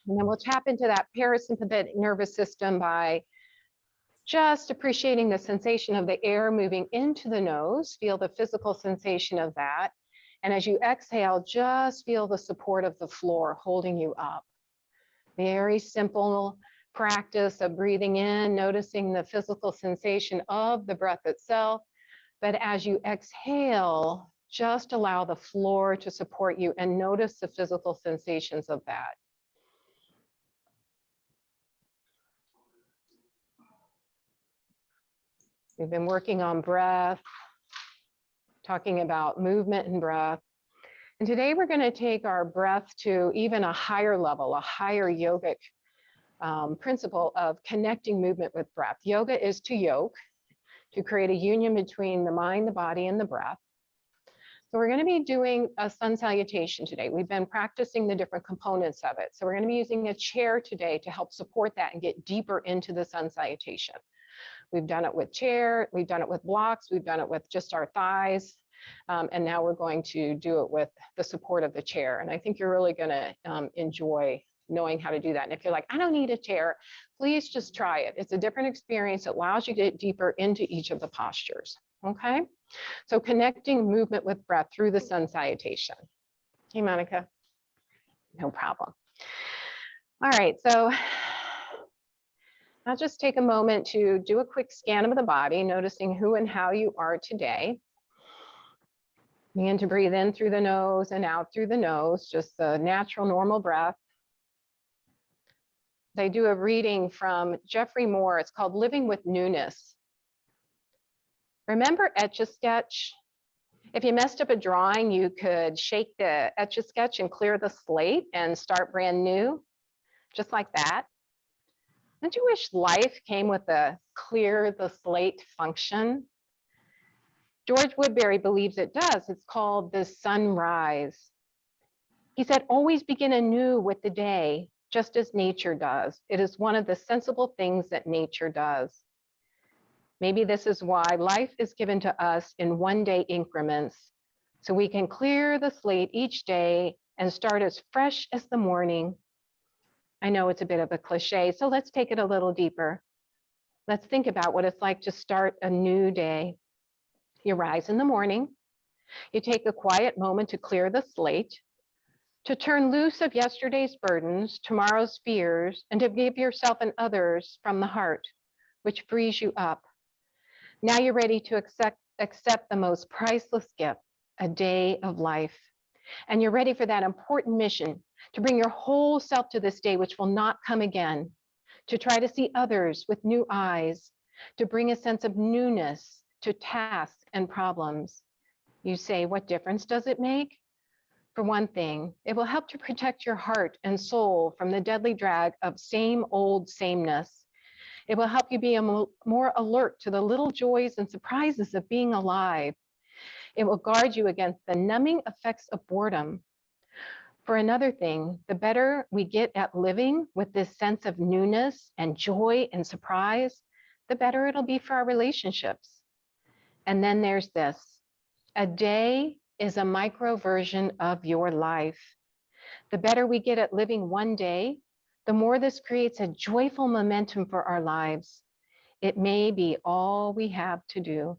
And then we'll tap into that parasympathetic nervous system by just appreciating the sensation of the air moving into the nose. Feel the physical sensation of that. And as you exhale, just feel the support of the floor holding you up. Very simple practice of breathing in, noticing the physical sensation of the breath itself. But as you exhale, just allow the floor to support you and notice the physical sensations of that. We've been working on breath, talking about movement and breath. And today we're going to take our breath to even a higher level, a higher yogic principle of connecting movement with breath. Yoga is to yoke, to create a union between the mind, the body, and the breath. So we're going to be doing a sun salutation today. We've been practicing the different components of it. So we're going to be using a chair today to help support that and get deeper into the sun salutation. We've done it with chair, we've done it with blocks, we've done it with just our thighs, and now we're going to do it with the support of the chair. And I think you're really going to enjoy knowing how to do that. And if you're like, I don't need a chair, please just try it. It's a different experience. It allows you to get deeper into each of the postures. Okay, so connecting movement with breath through the sun salutation. Hey, Monica. No problem. All right, so I'll just take a moment to do a quick scan of the body, noticing who and how you are today. Begin to breathe in through the nose and out through the nose, just the natural, normal breath. They do a reading from Jeffrey Moore. It's called Living with Newness. Remember Etch-a-Sketch? If you messed up a drawing, you could shake the Etch-a-Sketch and clear the slate and start brand new, just like that. Don't you wish life came with a clear the slate function? George Woodbury believes it does. It's called the sunrise. He said, always begin anew with the day, just as nature does. It is one of the sensible things that nature does. Maybe this is why life is given to us in one-day increments, so we can clear the slate each day and start as fresh as the morning. I know it's a bit of a cliche, so let's take it a little deeper. Let's think about what it's like to start a new day. You rise in the morning, you take a quiet moment to clear the slate, to turn loose of yesterday's burdens, tomorrow's fears, and to give yourself and others from the heart, which frees you up. Now you're ready to accept the most priceless gift, a day of life. And you're ready for that important mission to bring your whole self to this day, which will not come again, to try to see others with new eyes, to bring a sense of newness to tasks and problems. You say, what difference does it make? For one thing, it will help to protect your heart and soul from the deadly drag of same old sameness. It will help you be more alert to the little joys and surprises of being alive. It will guard you against the numbing effects of boredom. For another thing, the better we get at living with this sense of newness and joy and surprise, the better it'll be for our relationships. And then there's this, a day is a micro version of your life. The better we get at living one day, the more this creates a joyful momentum for our lives. It may be all we have to do.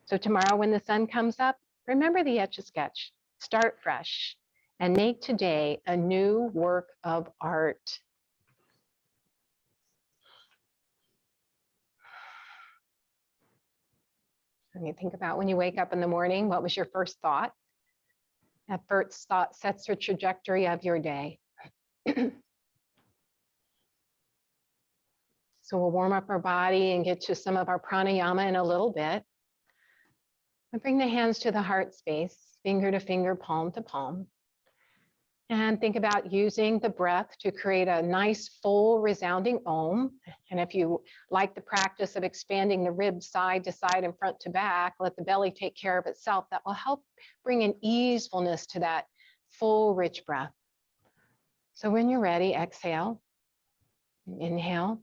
So tomorrow when the sun comes up, remember the Etch-a-Sketch, start fresh, and make today a new work of art. When you think about when you wake up in the morning, what was your first thought? That first thought sets the trajectory of your day. So we'll warm up our body and get to some of our pranayama in a little bit. And bring the hands to the heart space, finger to finger, palm to palm. And think about using the breath to create a nice, full, resounding Om. And if you like the practice of expanding the ribs side to side and front to back, let the belly take care of itself. That will help bring an easefulness to that full, rich breath. So when you're ready, exhale, inhale.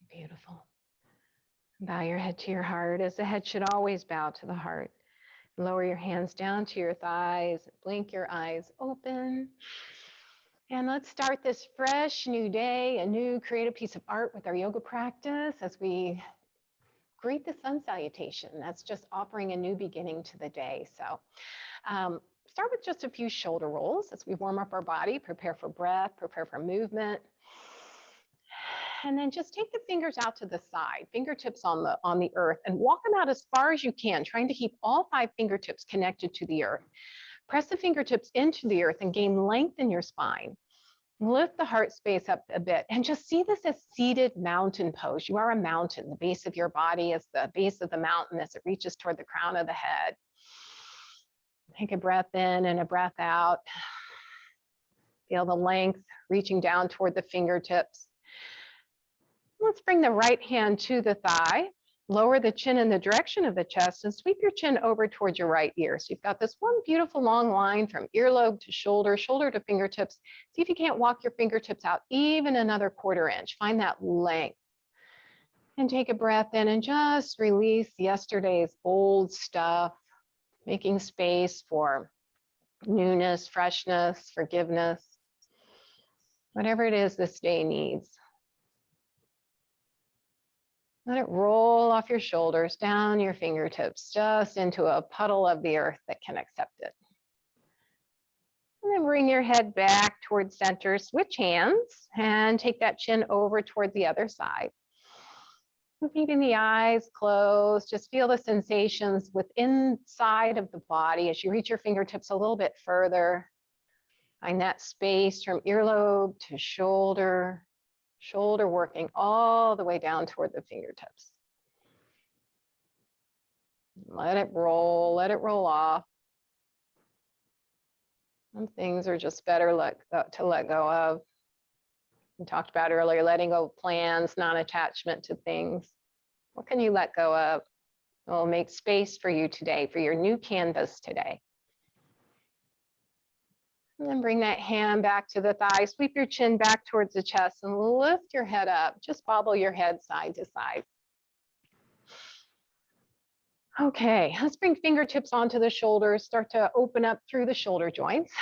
Beautiful. Bow your head to your heart, as the head should always bow to the heart. Lower your hands down to your thighs. Blink your eyes open. And let's start this fresh new day, a new creative piece of art with our yoga practice as we greet the sun salutation. That's just offering a new beginning to the day. So start with just a few shoulder rolls as we warm up our body, prepare for breath, prepare for movement. And then just take the fingers out to the side, fingertips on the earth, and walk them out as far as you can, trying to keep all 5 fingertips connected to the earth. Press the fingertips into the earth and gain length in your spine. Lift the heart space up a bit and just see this as seated mountain pose. You are a mountain. The base of your body is the base of the mountain as it reaches toward the crown of the head. Take a breath in and a breath out. Feel the length reaching down toward the fingertips. Let's bring the right hand to the thigh. Lower the chin in the direction of the chest and sweep your chin over towards your right ear. So you've got this one beautiful long line from earlobe to shoulder, shoulder to fingertips. See if you can't walk your fingertips out even another 1/4 inch. Find that length. And take a breath in and just release yesterday's old stuff, making space for newness, freshness, forgiveness, whatever it is this day needs. Let it roll off your shoulders, down your fingertips, just into a puddle of the earth that can accept it. And then bring your head back towards center, switch hands, and take that chin over towards the other side. Keeping the eyes closed, just feel the sensations within inside of the body as you reach your fingertips a little bit further. Find that space from earlobe to shoulder. Shoulder working all the way down toward the fingertips. Let it roll off. Some things are just better to let go of. We talked about earlier, letting go of plans, non-attachment to things. What can you let go of? It will make space for you today, for your new canvas today. And then bring that hand back to the thigh, sweep your chin back towards the chest and lift your head up. Just bobble your head side to side. Okay, let's bring fingertips onto the shoulders, start to open up through the shoulder joints.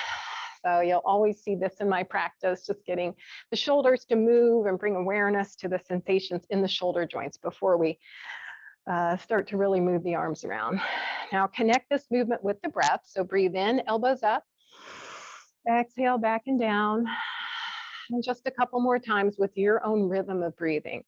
So you'll always see this in my practice, just getting the shoulders to move and bring awareness to the sensations in the shoulder joints before we start to really move the arms around. Now connect this movement with the breath. So breathe in, elbows up. Exhale back and down, and just a couple more times with your own rhythm of breathing.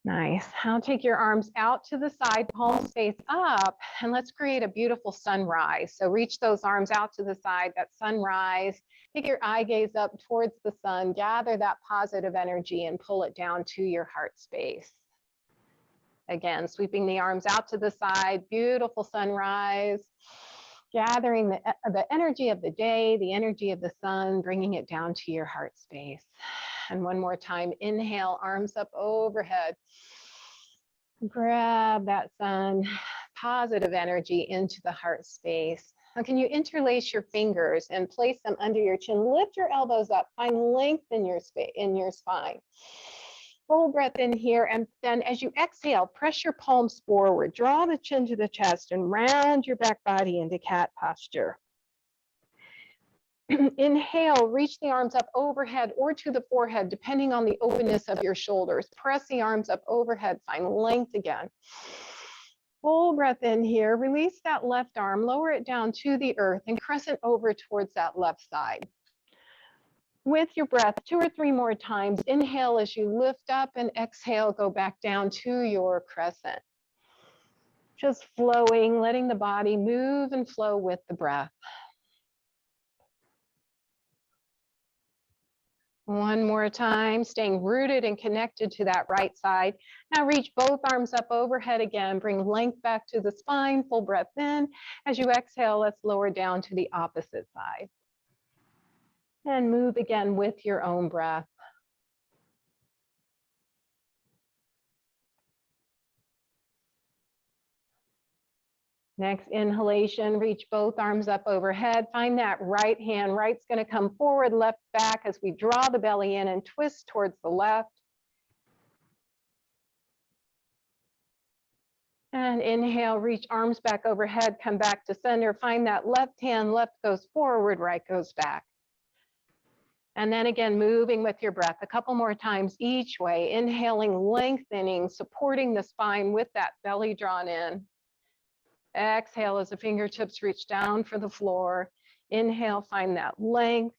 Nice. Now take your arms out to the side, palms face up, and let's create a beautiful sunrise. So reach those arms out to the side, that sunrise. Take your eye gaze up towards the sun, gather that positive energy and pull it down to your heart space. Again, sweeping the arms out to the side, beautiful sunrise, gathering the energy of the day, the energy of the sun, bringing it down to your heart space. And one more time, inhale, arms up overhead. Grab that sun, positive energy into the heart space. Now, can you interlace your fingers and place them under your chin? Lift your elbows up, find length in your spine. Full breath in here, and then as you exhale, press your palms forward, draw the chin to the chest, and round your back body into cat posture. Inhale, reach the arms up overhead or to the forehead, depending on the openness of your shoulders. Press the arms up overhead, find length again. Full breath in here, release that left arm, lower it down to the earth, and crescent over towards that left side. With your breath, 2 or 3 more times, inhale as you lift up and exhale, go back down to your crescent. Just flowing, letting the body move and flow with the breath. One more time, staying rooted and connected to that right side. Now reach both arms up overhead again. Bring length back to the spine. Full breath in. As you exhale, let's lower down to the opposite side. And move again with your own breath. Next inhalation, reach both arms up overhead. Find that right hand. Right's going to come forward, left back as we draw the belly in and twist towards the left. And inhale, reach arms back overhead, come back to center. Find that left hand, left goes forward, right goes back. And then again, moving with your breath a couple more times each way. Inhaling, lengthening, supporting the spine with that belly drawn in. Exhale as the fingertips reach down for the floor. Inhale, find that length,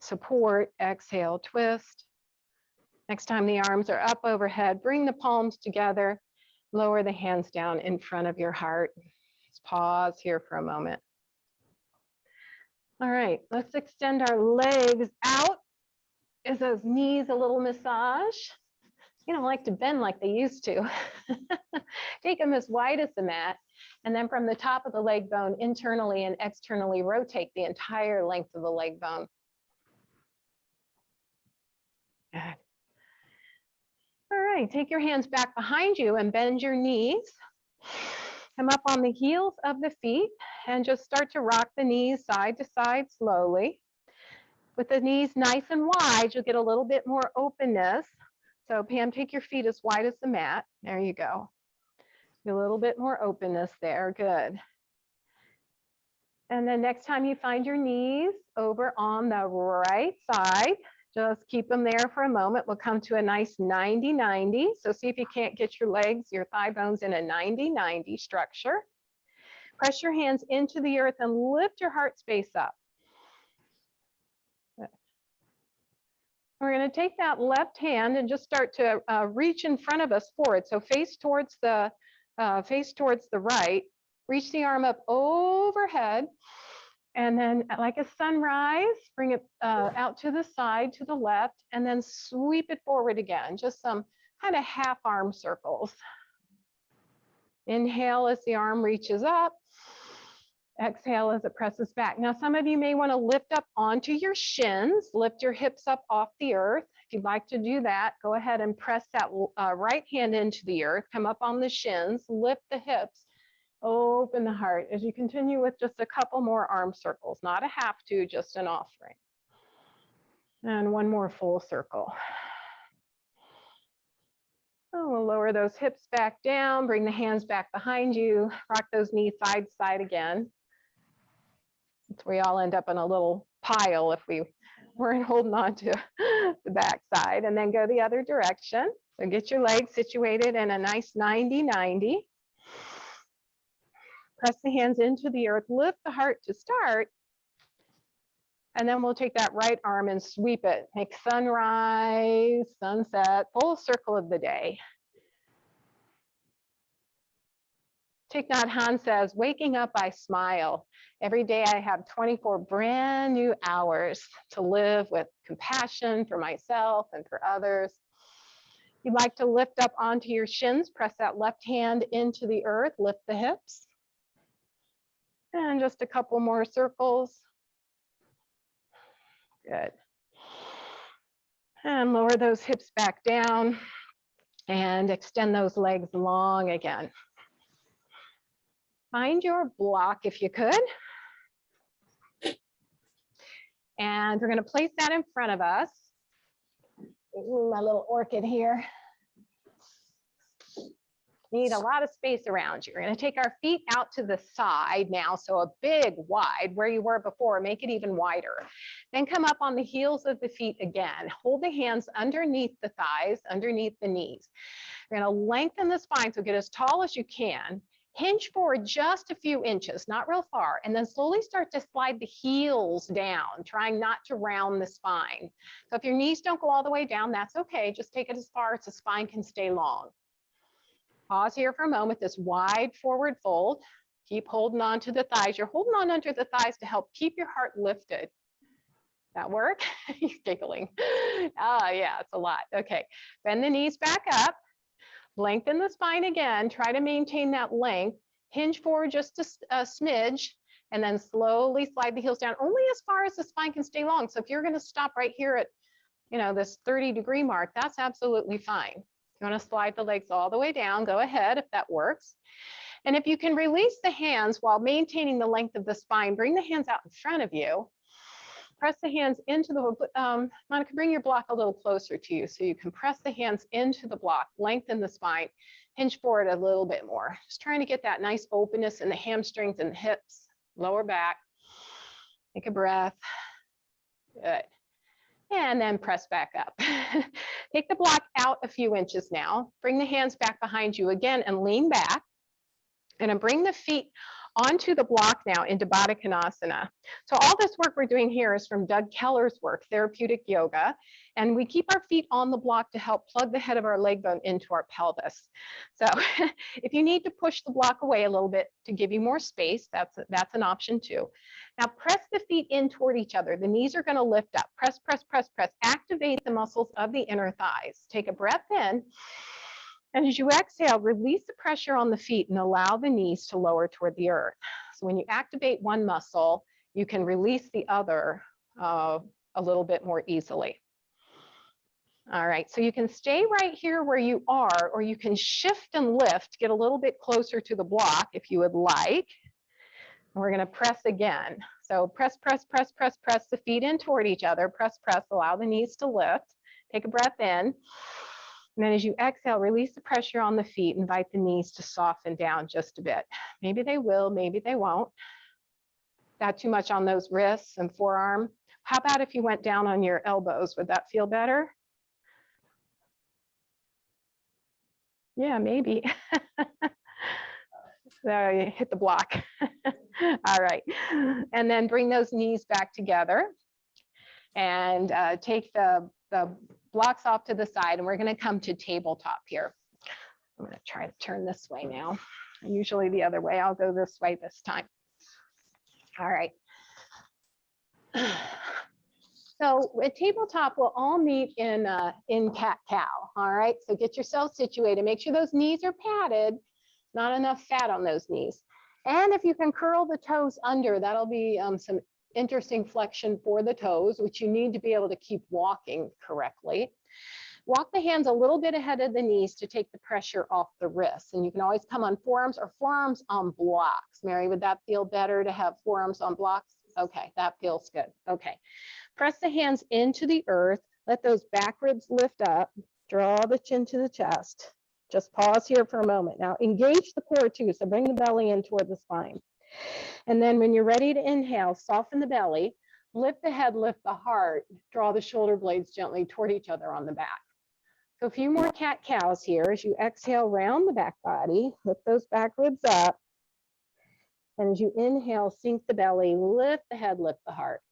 support. Exhale, twist. Next time the arms are up overhead, bring the palms together. Lower the hands down in front of your heart. Let's pause here for a moment. All right, let's extend our legs out. Is those knees a little massage? You don't like to bend like they used to. Take them as wide as the mat. And then from the top of the leg bone, internally and externally rotate the entire length of the leg bone. Good. All right, take your hands back behind you and bend your knees. Come up on the heels of the feet and just start to rock the knees side to side slowly. With the knees nice and wide, you'll get a little bit more openness. So Pam, take your feet as wide as the mat. There you go. A little bit more openness there, good. And then next time you find your knees over on the right side, just keep them there for a moment. We'll come to a nice 90-90. So see if you can't get your legs, your thigh bones in a 90-90 structure. Press your hands into the earth and lift your heart space up. Good. We're going to take that left hand and just start to reach in front of us forward. So face towards the right. Reach the arm up overhead. And then like a sunrise, bring it out to the side, to the left, and then sweep it forward again. Just some kind of half arm circles. Inhale as the arm reaches up. Exhale as it presses back. Now, some of you may want to lift up onto your shins, lift your hips up off the earth. If you'd like to do that, go ahead and press that right hand into the earth, come up on the shins, lift the hips. Open the heart as you continue with just a couple more arm circles, not a have to, just an offering. And one more full circle. Oh, we'll lower those hips back down, bring the hands back behind you, rock those knees side to side again. We all end up in a little pile if we weren't holding on to the back side, and then go the other direction. So get your legs situated in a nice 90-90. Press the hands into the earth, lift the heart to start, and then we'll take that right arm and sweep it. Make sunrise, sunset, full circle of the day. Thich Nhat Hanh says, waking up, I smile. Every day I have 24 brand new hours to live with compassion for myself and for others. You'd like to lift up onto your shins, press that left hand into the earth, lift the hips. And just a couple more circles. Good. And lower those hips back down and extend those legs long again. Find your block if you could. And we're going to place that in front of us. Ooh, my little orchid here. Need a lot of space around you. We're going to take our feet out to the side now, so a big wide where you were before, make it even wider. Then come up on the heels of the feet again. Hold the hands underneath the thighs, underneath the knees. You're going to lengthen the spine, so get as tall as you can. Hinge forward just a few inches, not real far, and then slowly start to slide the heels down, trying not to round the spine. So if your knees don't go all the way down, that's okay. Just take it as far as the spine can stay long. Pause here for a moment, this wide forward fold. Keep holding on to the thighs. You're holding on under the thighs to help keep your heart lifted. That work? He's giggling. Ah, yeah, it's a lot. Okay, bend the knees back up, lengthen the spine again, try to maintain that length, hinge forward just a smidge, and then slowly slide the heels down only as far as the spine can stay long. So if you're gonna stop right here at, this 30-degree mark, that's absolutely fine. If you wanna slide the legs all the way down, go ahead if that works. And if you can release the hands while maintaining the length of the spine, bring the hands out in front of you. Press the hands into the, Monica, bring your block a little closer to you so you can press the hands into the block, lengthen the spine, hinge forward a little bit more. Just trying to get that nice openness in the hamstrings and the hips, lower back. Take a breath. Good. And then press back up. Take the block out a few inches now. Bring the hands back behind you again and lean back. And bring the feet onto the block now into Baddha Konasana. So all this work we're doing here is from Doug Keller's work, Therapeutic Yoga. And we keep our feet on the block to help plug the head of our leg bone into our pelvis. So if you need to push the block away a little bit to give you more space, that's an option too. Now press the feet in toward each other. The knees are going to lift up. Press, press, press, press. Activate the muscles of the inner thighs. Take a breath in. And as you exhale, release the pressure on the feet and allow the knees to lower toward the earth. So when you activate one muscle, you can release the other a little bit more easily. All right, so you can stay right here where you are, or you can shift and lift, get a little bit closer to the block if you would like. And we're gonna press again. So press, press, press, press, press the feet in toward each other. Press, press, allow the knees to lift. Take a breath in. And then as you exhale, release the pressure on the feet, invite the knees to soften down just a bit. Maybe they will, maybe they won't. Not too much on those wrists and forearm. How about if you went down on your elbows? Would that feel better? Yeah, maybe. There, you hit the block. All right. And then bring those knees back together and take the blocks off to the side, and we're going to come to tabletop here. I'm going to try to turn this way now. Usually the other way. I'll go this way this time. All right. So at tabletop, we'll all meet in cat-cow. All right. So get yourself situated. Make sure those knees are padded. Not enough fat on those knees. And if you can curl the toes under, that'll be some interesting flexion for the toes, which you need to be able to keep walking correctly. Walk the hands a little bit ahead of the knees to take the pressure off the wrists. And you can always come on forearms or forearms on blocks. Mary, would that feel better to have forearms on blocks? Okay, that feels good. Okay, press the hands into the earth. Let those back ribs lift up. Draw the chin to the chest. Just pause here for a moment. Now engage the core too, so bring the belly in toward the spine. And then when you're ready to inhale, soften the belly, lift the head, lift the heart, draw the shoulder blades gently toward each other on the back. So a few more cat-cows here. As you exhale, round the back body, lift those back ribs up. And as you inhale, sink the belly, lift the head, lift the heart.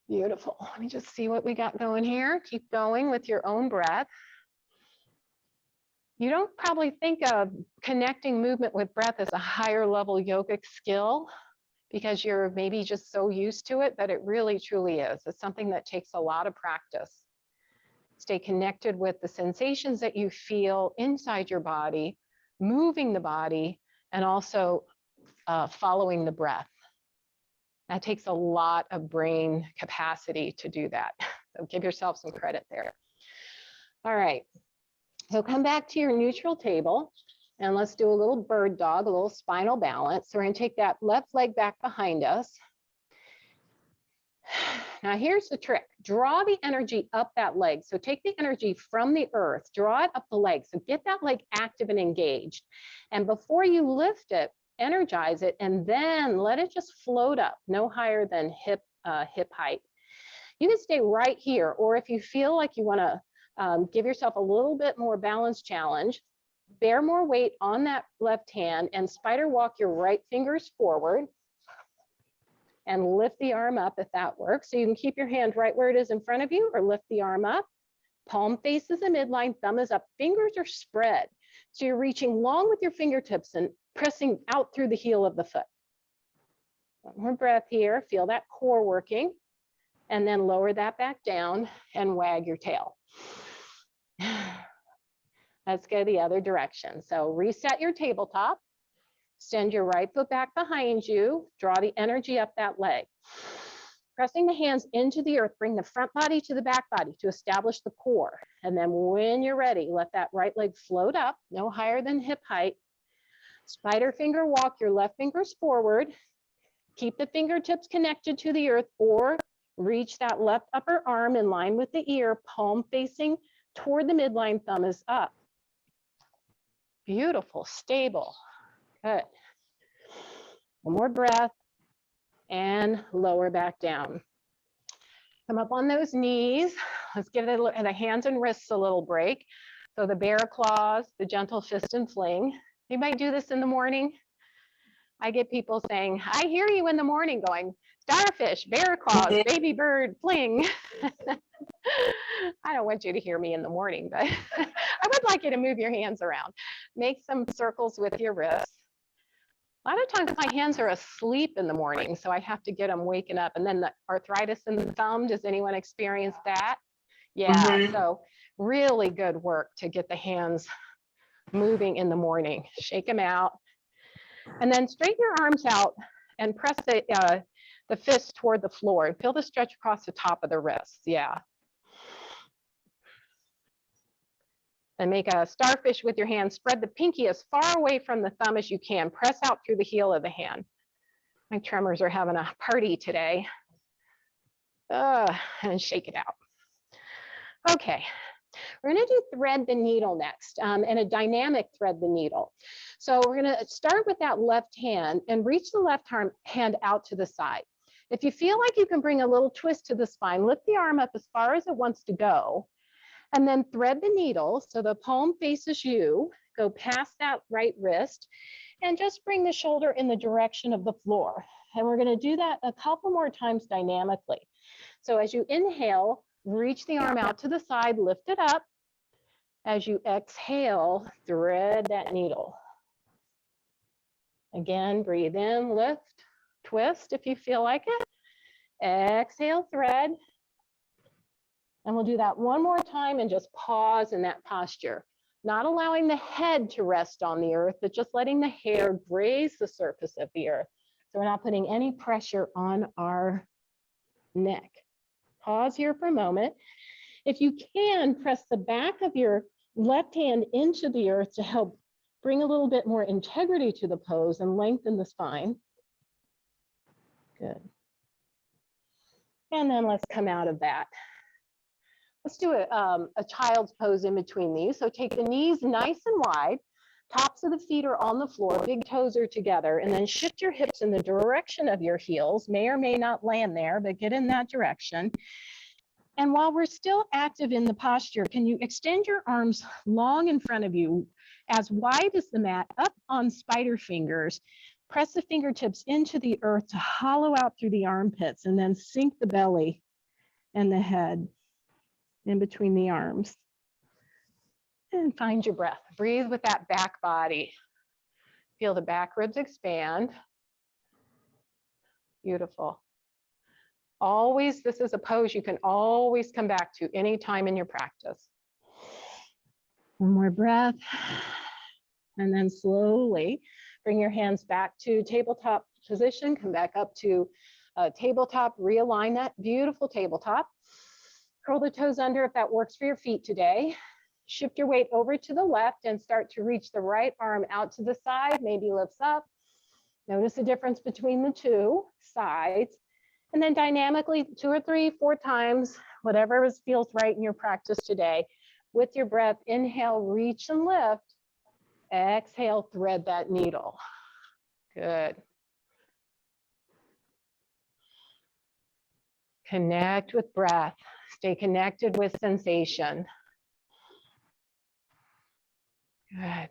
Beautiful. Let me just see what we got going here. Keep going with your own breath. You don't probably think of connecting movement with breath as a higher level yogic skill because you're maybe just so used to it, but it really truly is. It's something that takes a lot of practice. Stay connected with the sensations that you feel inside your body, moving the body, and also following the breath. That takes a lot of brain capacity to do that. So give yourself some credit there. All right. So come back to your neutral table and let's do a little bird dog, a little spinal balance. So we're going to take that left leg back behind us. Now here's the trick. Draw the energy up that leg. So take the energy from the earth, draw it up the leg. So get that leg active and engaged. And before you lift it, energize it, and then let it just float up, no higher than hip height. You can stay right here, or if you feel like you want to give yourself a little bit more balance challenge, bear more weight on that left hand and spider walk your right fingers forward and lift the arm up if that works. So you can keep your hand right where it is in front of you or lift the arm up. Palm faces the midline, thumb is up, fingers are spread. So you're reaching long with your fingertips and pressing out through the heel of the foot. One more breath here, feel that core working. And then lower that back down and wag your tail. Let's go the other direction. So reset your tabletop. Extend your right foot back behind you. Draw the energy up that leg. Pressing the hands into the earth, bring the front body to the back body to establish the core. And then when you're ready, let that right leg float up, no higher than hip height. Spider finger walk your left fingers forward. Keep the fingertips connected to the earth or reach that left upper arm in line with the ear, palm facing toward the midline, thumb is up. Beautiful, stable, good. One more breath and lower back down. Come up on those knees. Let's give the hands and wrists a little break. So the bear claws, the gentle fist and fling. You might do this in the morning. I get people saying, I hear you in the morning going, starfish, bear claws, baby bird, fling. I don't want you to hear me in the morning, but I would like you to move your hands around. Make some circles with your wrists. A lot of times my hands are asleep in the morning, so I have to get them waking up. And then the arthritis in the thumb, does anyone experience that? Yeah, so really good work to get the hands moving in the morning. Shake them out. And then straighten your arms out and press the fist toward the floor and feel the stretch across the top of the wrists. Yeah. And make a starfish with your hand. Spread the pinky as far away from the thumb as you can. Press out through the heel of the hand. My tremors are having a party today. And shake it out. Okay. We're going to do thread the needle next, and a dynamic thread the needle. So we're going to start with that left hand and reach the left hand out to the side. If you feel like you can bring a little twist to the spine, lift the arm up as far as it wants to go, and then thread the needle so the palm faces you, go past that right wrist, and just bring the shoulder in the direction of the floor. And we're going to do that a couple more times dynamically. So as you inhale, reach the arm out to the side, lift it up. As you exhale, thread that needle. Again, breathe in, lift, twist if you feel like it. Exhale, thread. And we'll do that one more time and just pause in that posture. Not allowing the head to rest on the earth, but just letting the hair graze the surface of the earth. So we're not putting any pressure on our neck. Pause here for a moment. If you can, press the back of your left hand into the earth to help bring a little bit more integrity to the pose and lengthen the spine. Good. And then let's come out of that. Let's do a child's pose in between these. So take the knees nice and wide. Tops of the feet are on the floor, big toes are together, and then shift your hips in the direction of your heels. May or may not land there, but get in that direction. And while we're still active in the posture, can you extend your arms long in front of you, as wide as the mat, up on spider fingers. Press the fingertips into the earth to hollow out through the armpits, and then sink the belly and the head in between the arms. And find your breath. Breathe with that back body. Feel the back ribs expand. Beautiful. Always, this is a pose you can always come back to anytime in your practice. One more breath. And then slowly bring your hands back to tabletop position. Come back up to tabletop. Realign that beautiful tabletop. Curl the toes under if that works for your feet today. Shift your weight over to the left and start to reach the right arm out to the side. Maybe lifts up. Notice the difference between the two sides. And then dynamically 2 or 3, 4 times, whatever feels right in your practice today. With your breath, inhale, reach and lift. Exhale, thread that needle. Good. Connect with breath. Stay connected with sensation. Good.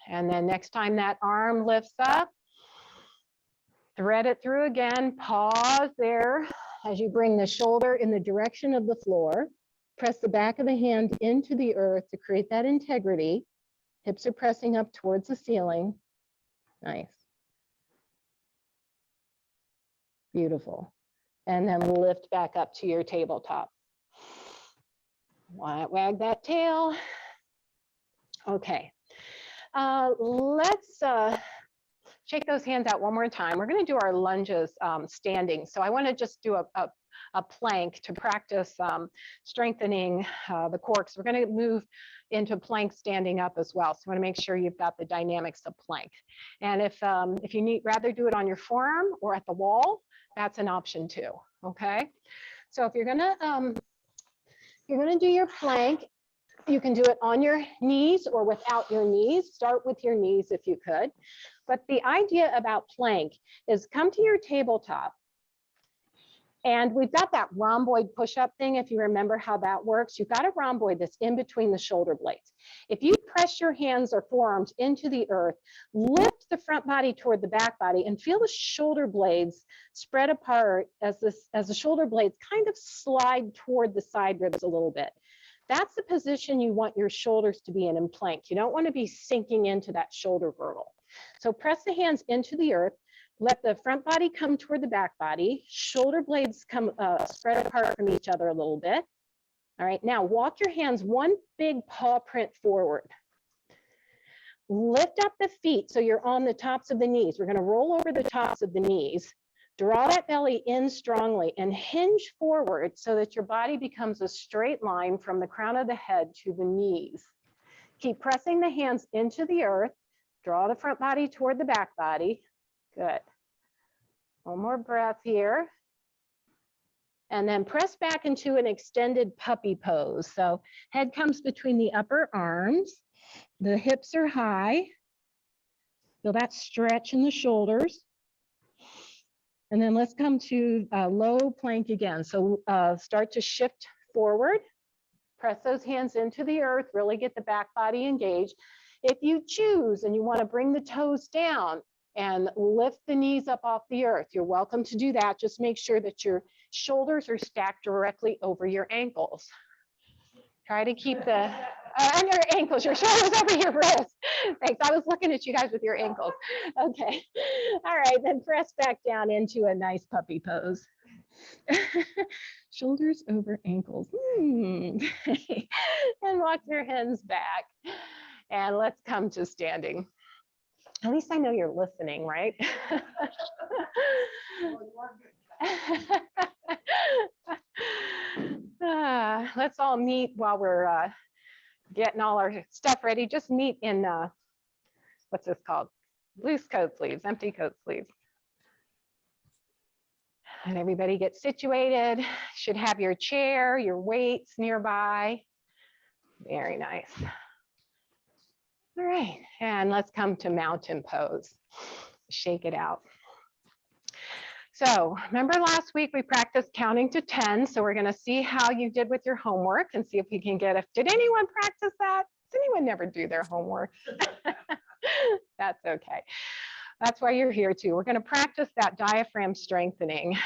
And then next time that arm lifts up, thread it through again. Pause there as you bring the shoulder in the direction of the floor. Press the back of the hand into the earth to create that integrity. Hips are pressing up towards the ceiling. Nice. Beautiful. And then lift back up to your tabletop. Wag that tail. Okay. Let's shake those hands out one more time. We're going to do our lunges standing. So I want to just do a plank to practice strengthening the core. So we're going to move into plank standing up as well. So you want to make sure you've got the dynamics of plank. And if you rather do it on your forearm or at the wall, that's an option too. Okay. So if you're going to do your plank, you can do it on your knees or without your knees. Start with your knees if you could. But the idea about plank is come to your tabletop. And we've got that rhomboid push-up thing, if you remember how that works. You've got a rhomboid that's in between the shoulder blades. If you press your hands or forearms into the earth, lift the front body toward the back body and feel the shoulder blades spread apart as the shoulder blades kind of slide toward the side ribs a little bit. That's the position you want your shoulders to be in plank. You don't want to be sinking into that shoulder girdle. So press the hands into the earth. Let the front body come toward the back body. Shoulder blades come spread apart from each other a little bit. All right, now walk your hands one big paw print forward. Lift up the feet so you're on the tops of the knees. We're going to roll over the tops of the knees. Draw that belly in strongly and hinge forward so that your body becomes a straight line from the crown of the head to the knees. Keep pressing the hands into the earth. Draw the front body toward the back body. Good. One more breath here. And then press back into an extended puppy pose. So head comes between the upper arms. The hips are high. Feel that stretch in the shoulders. And then let's come to low plank again. So start to shift forward. Press those hands into the earth. Really get the back body engaged. If you choose and you want to bring the toes down and lift the knees up off the earth, you're welcome to do that. Just make sure that your shoulders are stacked directly over your ankles. Try to keep the, on your ankles, your shoulders over your wrists. Thanks, I was looking at you guys with your ankles. Okay, all right, then press back down into a nice puppy pose. Shoulders over ankles. And walk your hands back. And let's come to standing. At least I know you're listening, right? Let's all meet while we're getting all our stuff ready. Just meet in, what's this called? Loose coat sleeves, empty coat sleeves. And everybody get situated. Should have your chair, your weights nearby. Very nice. All right, and let's come to mountain pose. Shake it out. So remember last week we practiced counting to 10. So we're going to see how you did with your homework and see if we can get did anyone practice that? Does anyone never do their homework? That's okay. That's why you're here too. We're going to practice that diaphragm strengthening.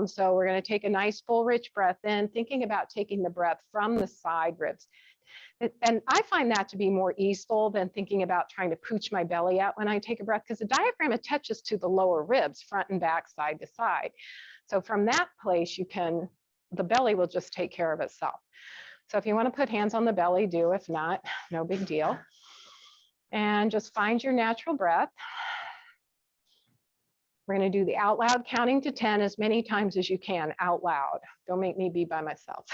So we're going to take a nice full rich breath in, thinking about taking the breath from the side ribs. And I find that to be more easeful than thinking about trying to pooch my belly out when I take a breath, because the diaphragm attaches to the lower ribs, front and back, side to side. So from that place, the belly will just take care of itself. So if you want to put hands on the belly, do. If not, no big deal. And just find your natural breath. We're going to do the out loud counting to 10 as many times as you can out loud. Don't make me be by myself.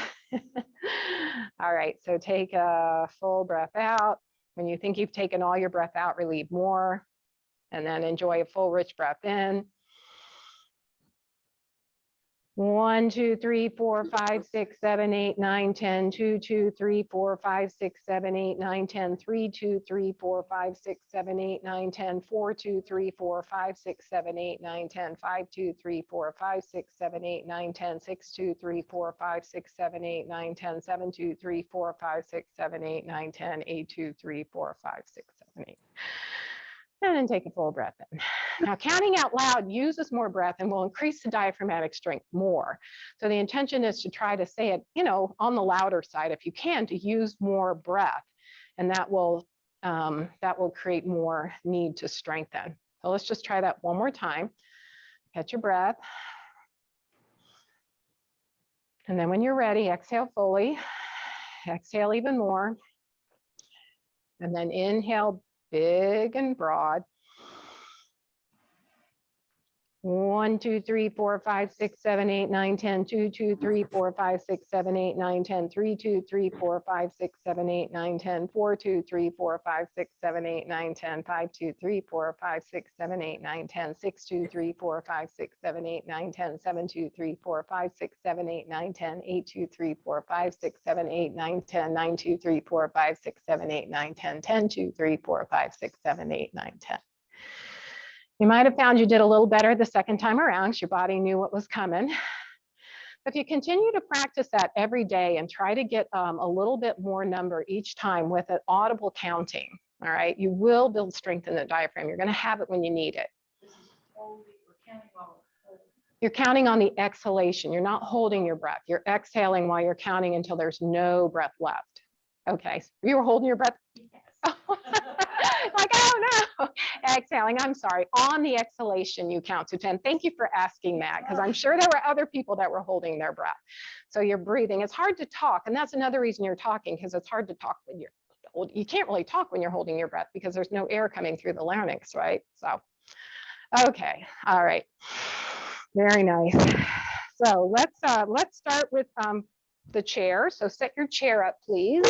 All right, so take a full breath out. When you think you've taken all your breath out, relieve more. And then enjoy a full rich breath in. 1, 2, 3, 4, 5, 6, 7, 8, 9, 10, 2, 2, 3, 4, 5, 6, 7, 8, 9, 10, 3, 2, 3, 4, 5, 6, 7, 8, 9, 10, 4, 2, 3, 4, 5, 6, 7, 8, 9, 10, 5, 2, 3, 4, 5, 6, 7, 8, 9, 10, 6, 2, 3, 4, 5, 6, 7, 8, 9, 10, 7, 2, 3, 4, 5, 6, 7, 8, 9, 10, 8, 2, 3, 4, 5, 6, 7, 8. And then take a full breath in. Now, counting out loud uses more breath and will increase the diaphragmatic strength more. So the intention is to try to say it, on the louder side, if you can, to use more breath, and that will create more need to strengthen. So let's just try that one more time. Catch your breath. And then when you're ready, exhale fully. Exhale even more. And then inhale big and broad. 1, 2, 3, 4, 5, 6, 7, 8, 9, 10, 2, 2, 3, 4, 5, 6, 7, 8, 9, 10, 3, 2, 3, 4, 5, 6, 7, 8, 9, 10, 4, 2, 3, 4, 5, 6, 7, 8, 9, 10, 5, 2, 3, 4, 5, 6, 7, 8, 9, 10, 6, 2, 3, 4, 5, 6, 7, 8, 9, 10, 7, 2, 3, 4, 5, 6, 7, 8, 9, 10, 8, 2, 3, 4, 5, 6, 7, 8, 9, 10, 9, 2, 3, 4, 5, 6, 7, 8, 9, 10, 10, 2, 3, 4, 5, 6, 7, 8, 9, 10. You might have found you did a little better the second time around because your body knew what was coming. If you continue to practice that every day and try to get a little bit more number each time with an audible counting, all right, you will build strength in the diaphragm. You're going to have it when you need it. You're counting on the exhalation. You're not holding your breath. You're exhaling while you're counting until there's no breath left. Okay, so you were holding your breath. Like, oh no, exhaling, I'm sorry. On the exhalation, you count to 10. Thank you for asking that, because I'm sure there were other people that were holding their breath. So you're breathing. It's hard to talk, and that's another reason you're talking, because it's hard to talk when you can't really talk when you're holding your breath because there's no air coming through the larynx, right? So, okay, all right, very nice. So let's start with the chair. So set your chair up, please.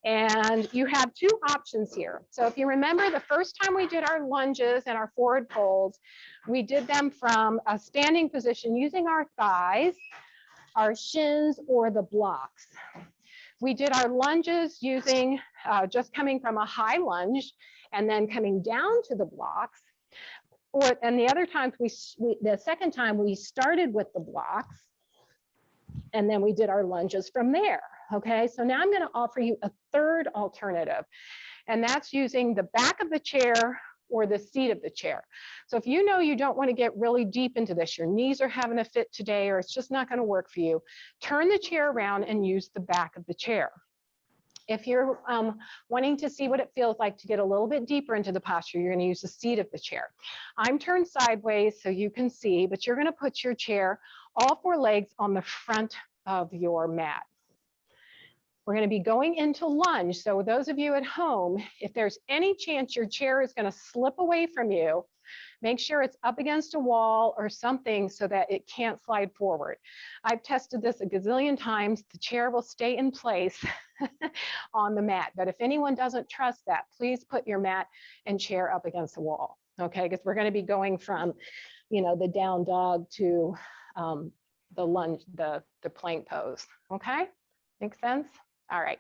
And you have two options here. So if you remember the first time we did our lunges and our forward folds, we did them from a standing position using our thighs, our shins, or the blocks. We did our lunges using just coming from a high lunge and then coming down to the blocks. And the other times, the second time we started with the blocks and then we did our lunges from there. Okay, so now I'm going to offer you a third alternative, and that's using the back of the chair or the seat of the chair. So if you know you don't want to get really deep into this, your knees are having a fit today, or it's just not going to work for you, turn the chair around and use the back of the chair. If you're wanting to see what it feels like to get a little bit deeper into the posture, you're going to use the seat of the chair. I'm turned sideways so you can see, but you're going to put your chair, all four legs on the front of your mat. We're going to be going into lunge. So those of you at home, if there's any chance your chair is going to slip away from you, make sure it's up against a wall or something so that it can't slide forward. I've tested this a gazillion times. The chair will stay in place on the mat. But if anyone doesn't trust that, please put your mat and chair up against the wall. Okay, because we're going to be going from, the down dog to the lunge, the plank pose. Okay, makes sense? All right,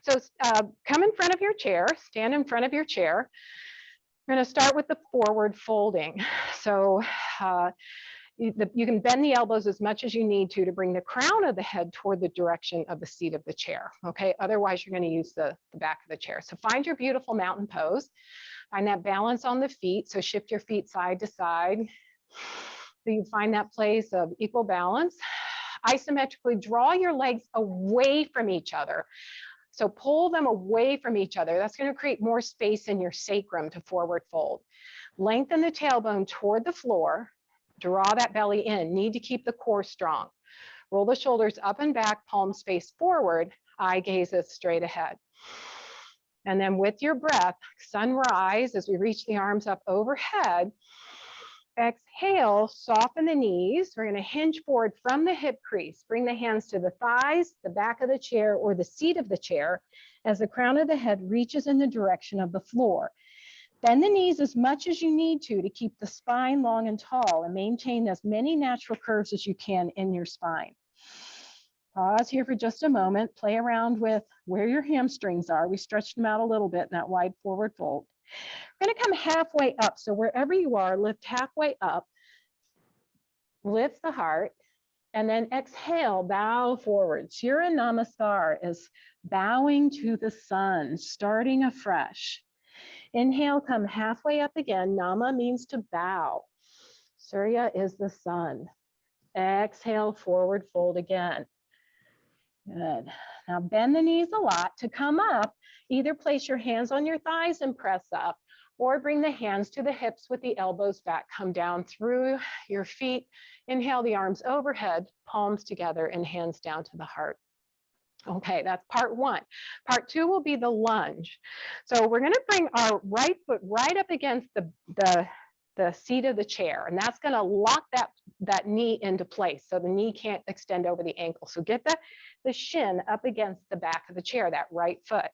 so come in front of your chair, stand in front of your chair. We're going to start with the forward folding. So you can bend the elbows as much as you need to bring the crown of the head toward the direction of the seat of the chair. Okay, otherwise you're going to use the back of the chair. So find your beautiful mountain pose. Find that balance on the feet. So shift your feet side to side. So you find that place of equal balance. Isometrically draw your legs away from each other. So pull them away from each other. That's going to create more space in your sacrum to forward fold. Lengthen the tailbone toward the floor. Draw that belly in. Need to keep the core strong. Roll the shoulders up and back, palms face forward, eye gazes straight ahead. And then with your breath, sunrise as we reach the arms up overhead. Exhale, soften the knees. We're going to hinge forward from the hip crease. Bring the hands to the thighs, the back of the chair, or the seat of the chair as the crown of the head reaches in the direction of the floor. Bend the knees as much as you need to keep the spine long and tall and maintain as many natural curves as you can in your spine. Pause here for just a moment. Play around with where your hamstrings are. We stretched them out a little bit in that wide forward fold. We're going to come halfway up. So wherever you are, lift halfway up. Lift the heart. And then exhale, bow forward. Surya Namaskar is bowing to the sun, starting afresh. Inhale, come halfway up again. Nama means to bow. Surya is the sun. Exhale, forward fold again. Good. Now bend the knees a lot. To come up, either place your hands on your thighs and press up, or bring the hands to the hips with the elbows back. Come down through your feet. Inhale the arms overhead, palms together, and hands down to the heart. Okay, that's part one. Part two will be the lunge. So we're going to bring our right foot right up against the seat of the chair, and that's going to lock that knee into place so the knee can't extend over the ankle. So get the shin up against the back of the chair, that right foot.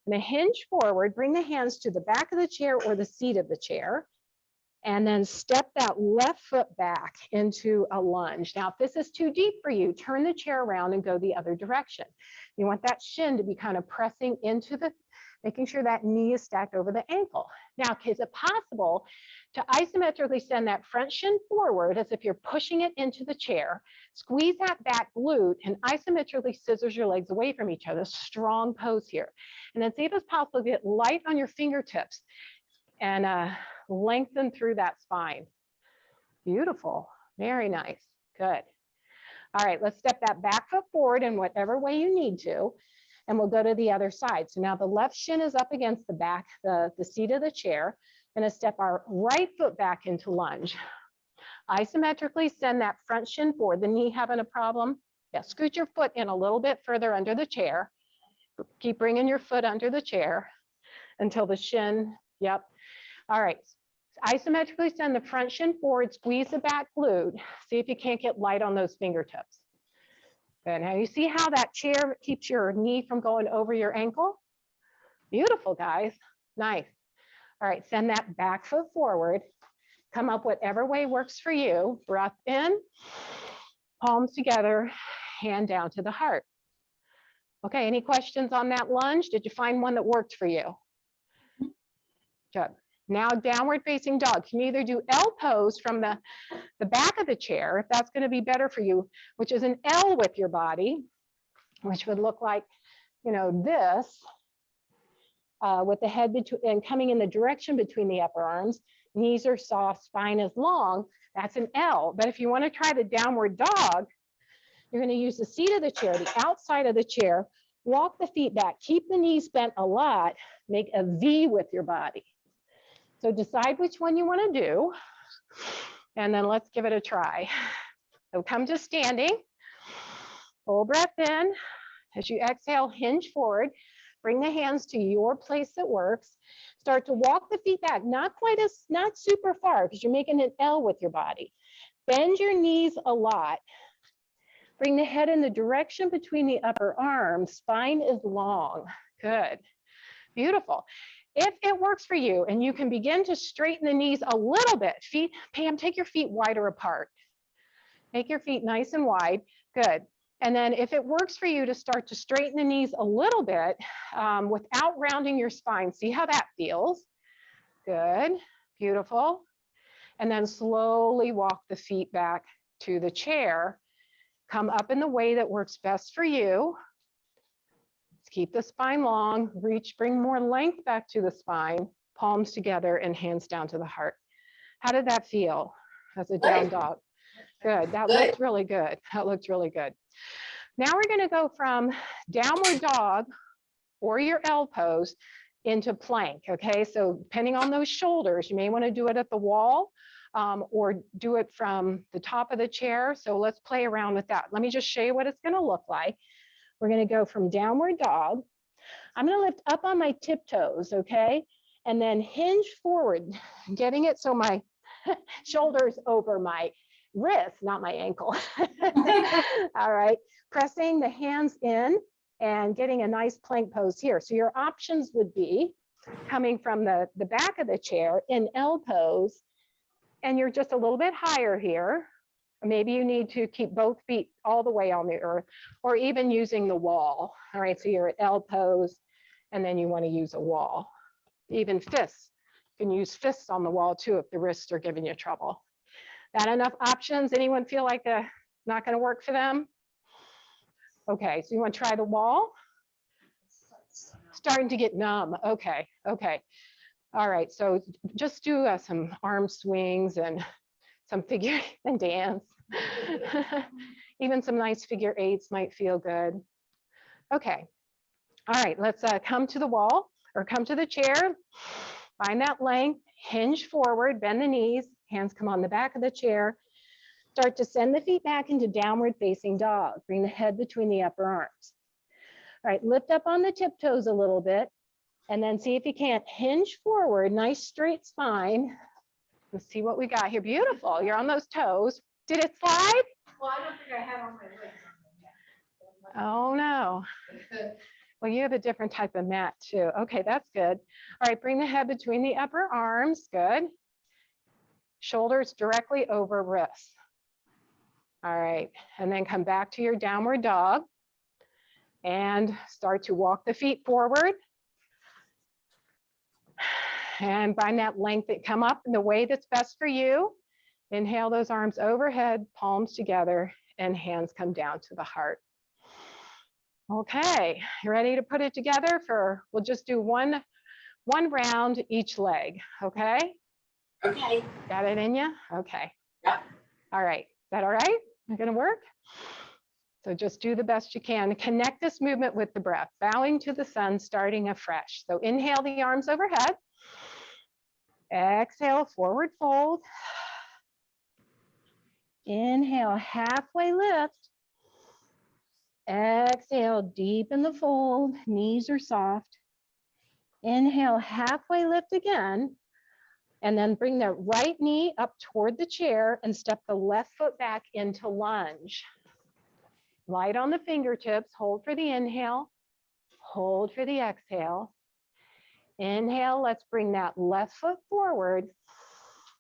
And then hinge forward, bring the hands to the back of the chair or the seat of the chair, and then step that left foot back into a lunge. Now, if this is too deep for you, turn the chair around and go the other direction. You want that shin to be kind of pressing into making sure that knee is stacked over the ankle. Now, is it possible to isometrically send that front shin forward as if you're pushing it into the chair, squeeze that back glute, and isometrically scissors your legs away from each other? Strong pose here. And then see if it's possible to get light on your fingertips and lengthen through that spine. Beautiful, very nice, good. All right, let's step that back foot forward in whatever way you need to, and we'll go to the other side. So now the left shin is up against the back, the seat of the chair. Gonna step our right foot back into lunge. Isometrically send that front shin forward. The knee having a problem? Yeah, scoot your foot in a little bit further under the chair. Keep bringing your foot under the chair until the shin, yep. All right, isometrically send the front shin forward, squeeze the back glute. See if you can't get light on those fingertips. Good, now you see how that chair keeps your knee from going over your ankle? Beautiful, guys, nice. All right, send that back foot forward. Come up whatever way works for you. Breath in, palms together, hand down to the heart. Okay, any questions on that lunge? Did you find one that worked for you? Good. Now downward facing dog. You can either do L pose from the back of the chair, if that's going to be better for you, which is an L with your body, which would look like, you know, this, with the head and coming in the direction between the upper arms. Knees are soft, spine is long. That's an L. But if you want to try the downward dog, you're going to use the seat of the chair, the outside of the chair, walk the feet back, keep the knees bent a lot, make a V with your body. So decide which one you want to do, and then let's give it a try. So come to standing, full breath in. As you exhale, hinge forward, bring the hands to your place that works. Start to walk the feet back, not super far, because you're making an L with your body. Bend your knees a lot. Bring the head in the direction between the upper arms. Spine is long. Good. Beautiful. If it works for you and you can begin to straighten the knees a little bit, Pam, take your feet wider apart. Make your feet nice and wide. Good. And then if it works for you to start to straighten the knees a little bit without rounding your spine, see how that feels. Good. Beautiful. And then slowly walk the feet back to the chair. Come up in the way that works best for you. Keep the spine long, bring more length back to the spine, palms together and hands down to the heart. How did that feel as a down dog? Good, that looked really good. That looked really good. Now we're gonna go from downward dog or your L pose into plank, okay? So depending on those shoulders, you may wanna do it at the wall or do it from the top of the chair. So let's play around with that. Let me just show you what it's gonna look like. We're going to go from downward dog. I'm going to lift up on my tiptoes, okay? And then hinge forward, getting it so my shoulders over my wrist, not my ankle. All right, pressing the hands in and getting a nice plank pose here. So your options would be coming from the back of the chair in L pose, and you're just a little bit higher here. Maybe you need to keep both feet all the way on the earth, or even using the wall. All right, so you're at L pose, and then you want to use a wall. Even fists, you can use fists on the wall too if the wrists are giving you trouble. That enough options? Anyone feel like not going to work for them? Okay, so you want to try the wall? Starting to get numb. Okay, okay. All right, so just do some arm swings and some figure and dance. Even some nice figure eights might feel good. Okay. All right, let's come to the wall or come to the chair. Find that length, hinge forward, bend the knees, hands come on the back of the chair. Start to send the feet back into downward facing dog. Bring the head between the upper arms. All right, lift up on the tiptoes a little bit, and then see if you can't hinge forward, nice straight spine. Let's see what we got here. Beautiful, you're on those toes. Did it slide? Well, I don't think I have on my legs. Oh no. Well, you have a different type of mat too. Okay, that's good. All right, bring the head between the upper arms. Good. Shoulders directly over wrists. All right, and then come back to your downward dog and start to walk the feet forward. And find that length that come up in the way that's best for you. Inhale those arms overhead, palms together, and hands come down to the heart. Okay, you ready to put it together for, we'll just do one round each leg, okay? Okay. Got it in you? Okay. Yep. All right, is that all right? Gonna work? So just do the best you can. Connect this movement with the breath, bowing to the sun, starting afresh. So inhale the arms overhead. Exhale, forward fold. Inhale, halfway lift. Exhale, deepen the fold, knees are soft. Inhale, halfway lift again, and then bring the right knee up toward the chair and step the left foot back into lunge. Light on the fingertips, hold for the inhale, hold for the exhale. Inhale, let's bring that left foot forward.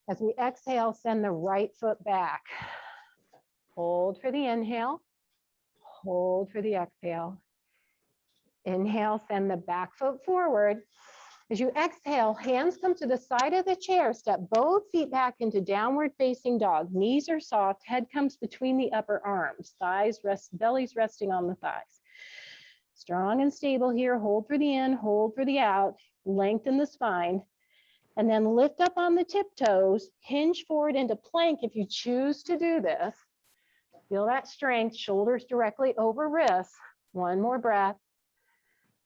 As we exhale, send the right foot back. Hold for the inhale. Hold for the exhale. Inhale, send the back foot forward. As you exhale, hands come to the side of the chair. Step both feet back into downward facing dog. Knees are soft, head comes between the upper arms. Thighs rest, belly's resting on the thighs. Strong and stable here. Hold for the in, hold for the out. Lengthen the spine. And then lift up on the tiptoes. Hinge forward into plank if you choose to do this. Feel that strength, shoulders directly over wrists. One more breath.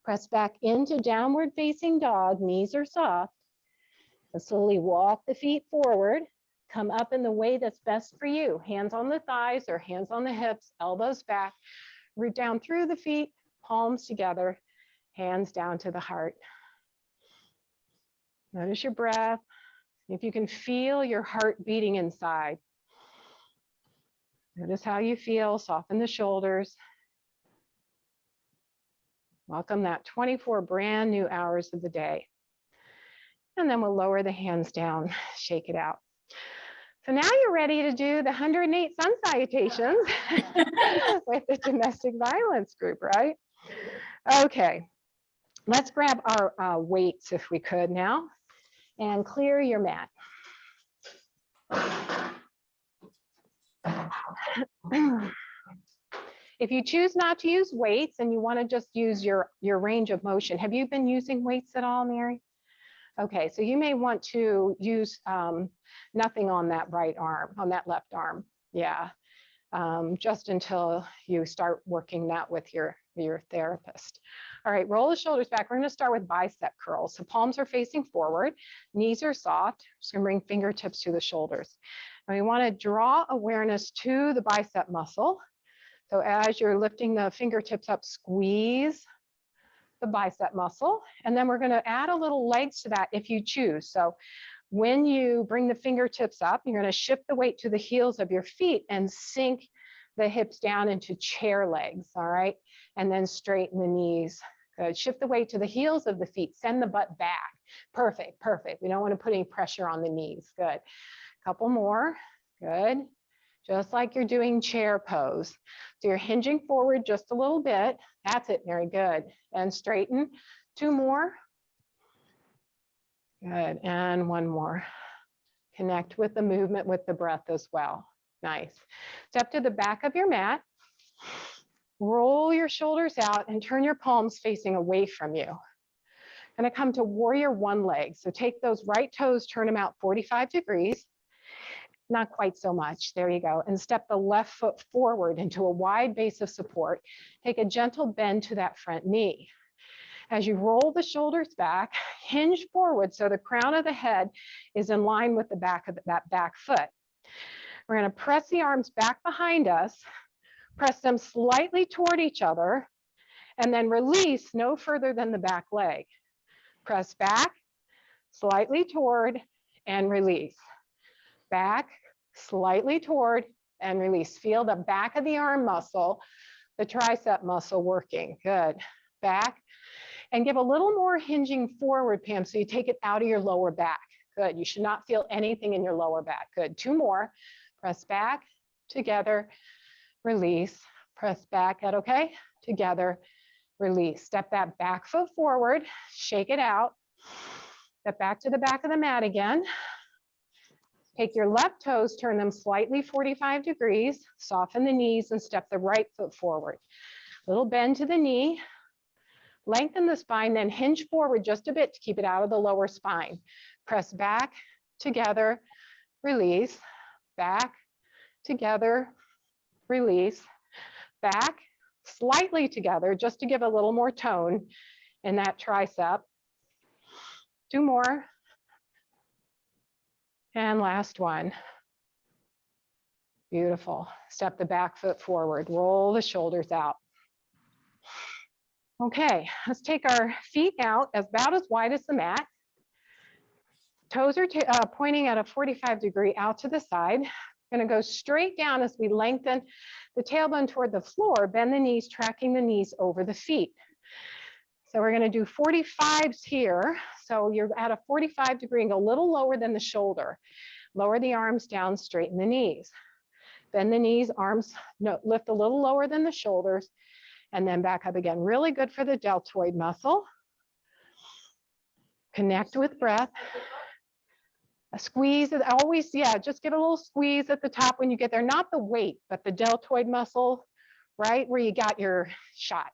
Press back into downward facing dog, knees are soft. And slowly walk the feet forward. Come up in the way that's best for you. Hands on the thighs or hands on the hips, elbows back. Root down through the feet, palms together, hands down to the heart. Notice your breath. If you can feel your heart beating inside. Notice how you feel, soften the shoulders. Welcome that 24 brand new hours of the day. And then we'll lower the hands down, shake it out. So now you're ready to do the 108 sun salutations with the domestic violence group, right? Okay, let's grab our weights if we could now and clear your mat. If you choose not to use weights and you want to just use your range of motion, have you been using weights at all, Mary? Okay, so you may want to use nothing on that right arm, on that left arm. Yeah, just until you start working that with your therapist. All right, roll the shoulders back. We're going to start with bicep curls. So palms are facing forward, knees are soft. Just going to bring fingertips to the shoulders. And we want to draw awareness to the bicep muscle. So as you're lifting the fingertips up, squeeze the bicep muscle. And then we're going to add a little legs to that if you choose. So when you bring the fingertips up, you're going to shift the weight to the heels of your feet and sink the hips down into chair legs, all right? And then straighten the knees. Good. Shift the weight to the heels of the feet. Send the butt back. Perfect, perfect. We don't want to put any pressure on the knees. Good. Couple more. Good. Just like you're doing chair pose. So you're hinging forward just a little bit. That's it, very good. And straighten. Two more. Good, and one more. Connect with the movement with the breath as well. Nice. Step to the back of your mat. Roll your shoulders out and turn your palms facing away from you. Gonna come to warrior one leg. So take those right toes, turn them out 45 degrees. Not quite so much, there you go. And step the left foot forward into a wide base of support. Take a gentle bend to that front knee. As you roll the shoulders back, hinge forward so the crown of the head is in line with the back of that back foot. We're going to press the arms back behind us, press them slightly toward each other, and then release no further than the back leg. Press back, slightly toward, and release. Back, slightly toward, and release. Feel the back of the arm muscle, the tricep muscle working. Good. Back, and give a little more hinging forward, Pam, so you take it out of your lower back. Good. You should not feel anything in your lower back. Good. 2 more. Press back, together, release. Press back, that okay? Together, release. Step that back foot forward, shake it out. Step back to the back of the mat again. Take your left toes, turn them slightly 45 degrees, soften the knees and step the right foot forward. Little bend to the knee, lengthen the spine, then hinge forward just a bit to keep it out of the lower spine. Press back, together, release. Back, together, release. Back, slightly together, just to give a little more tone in that tricep. 2 more. And last one. Beautiful. Step the back foot forward, roll the shoulders out. Okay, let's take our feet out about as wide as the mat. Toes are pointing at a 45-degree out to the side. Going to go straight down as we lengthen the tailbone toward the floor, bend the knees, tracking the knees over the feet. So we're going to do 45s here. So you're at a 45-degree and go a little lower than the shoulder. Lower the arms down, straighten the knees. Bend the knees, arms lift a little lower than the shoulders, and then back up again. Really good for the deltoid muscle. Connect with breath. A squeeze, always, yeah, just give a little squeeze at the top when you get there. Not the weight, but the deltoid muscle, right where you got your shot.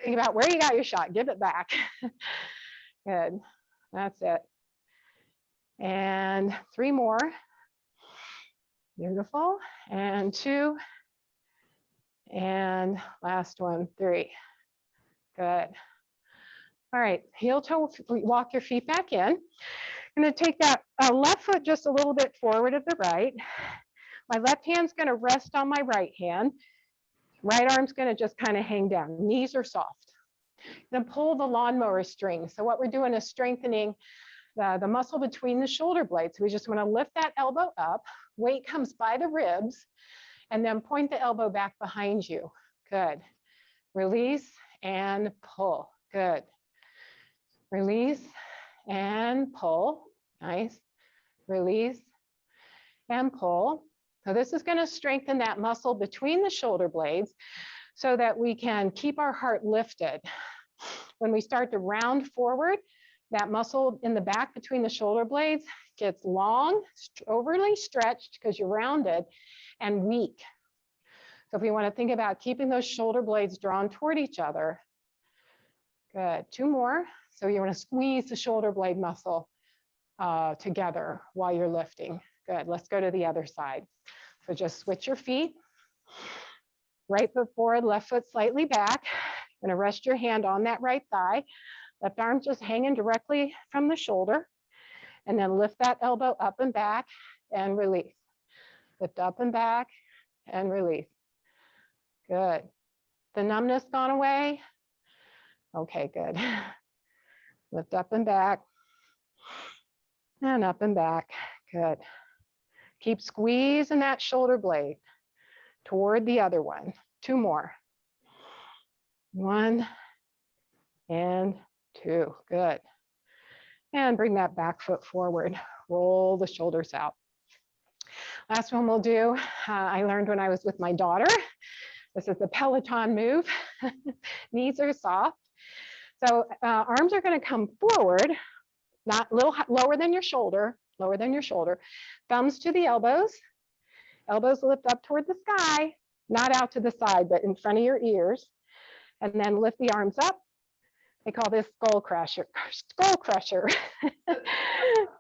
Think about where you got your shot, give it back. Good, that's it. And 3 more. Beautiful, and 2. And last one, 3. Good. All right, heel toe, walk your feet back in. I'm going to take that left foot just a little bit forward of the right. My left hand's going to rest on my right hand. Right arm's going to just kind of hang down. Knees are soft. Then pull the lawnmower string. So what we're doing is strengthening the muscle between the shoulder blades. We just want to lift that elbow up. Weight comes by the ribs. And then point the elbow back behind you. Good. Release and pull. Good. Release and pull. Nice. Release and pull. So this is going to strengthen that muscle between the shoulder blades so that we can keep our heart lifted. When we start to round forward, that muscle in the back between the shoulder blades gets long, overly stretched because you're rounded, and weak. So if we want to think about keeping those shoulder blades drawn toward each other. Good. 2 more. So you want to squeeze the shoulder blade muscle together while you're lifting. Good. Let's go to the other side. So just switch your feet. Right foot forward, left foot slightly back. You're going to rest your hand on that right thigh. Left arm just hanging directly from the shoulder. And then lift that elbow up and back and release. Lift up and back and release. Good. The numbness gone away? Okay, good. Lift up and back. And up and back. Good. Keep squeezing that shoulder blade toward the other one. 2 more. 1 and 2. Good. And bring that back foot forward. Roll the shoulders out. Last one we'll do, I learned when I was with my daughter. This is the Peloton move. Knees are soft. So arms are going to come forward, not a little lower than your shoulder, lower than your shoulder. Thumbs to the elbows. Elbows lift up toward the sky, not out to the side, but in front of your ears. And then lift the arms up. They call this skull crusher. Skull crusher.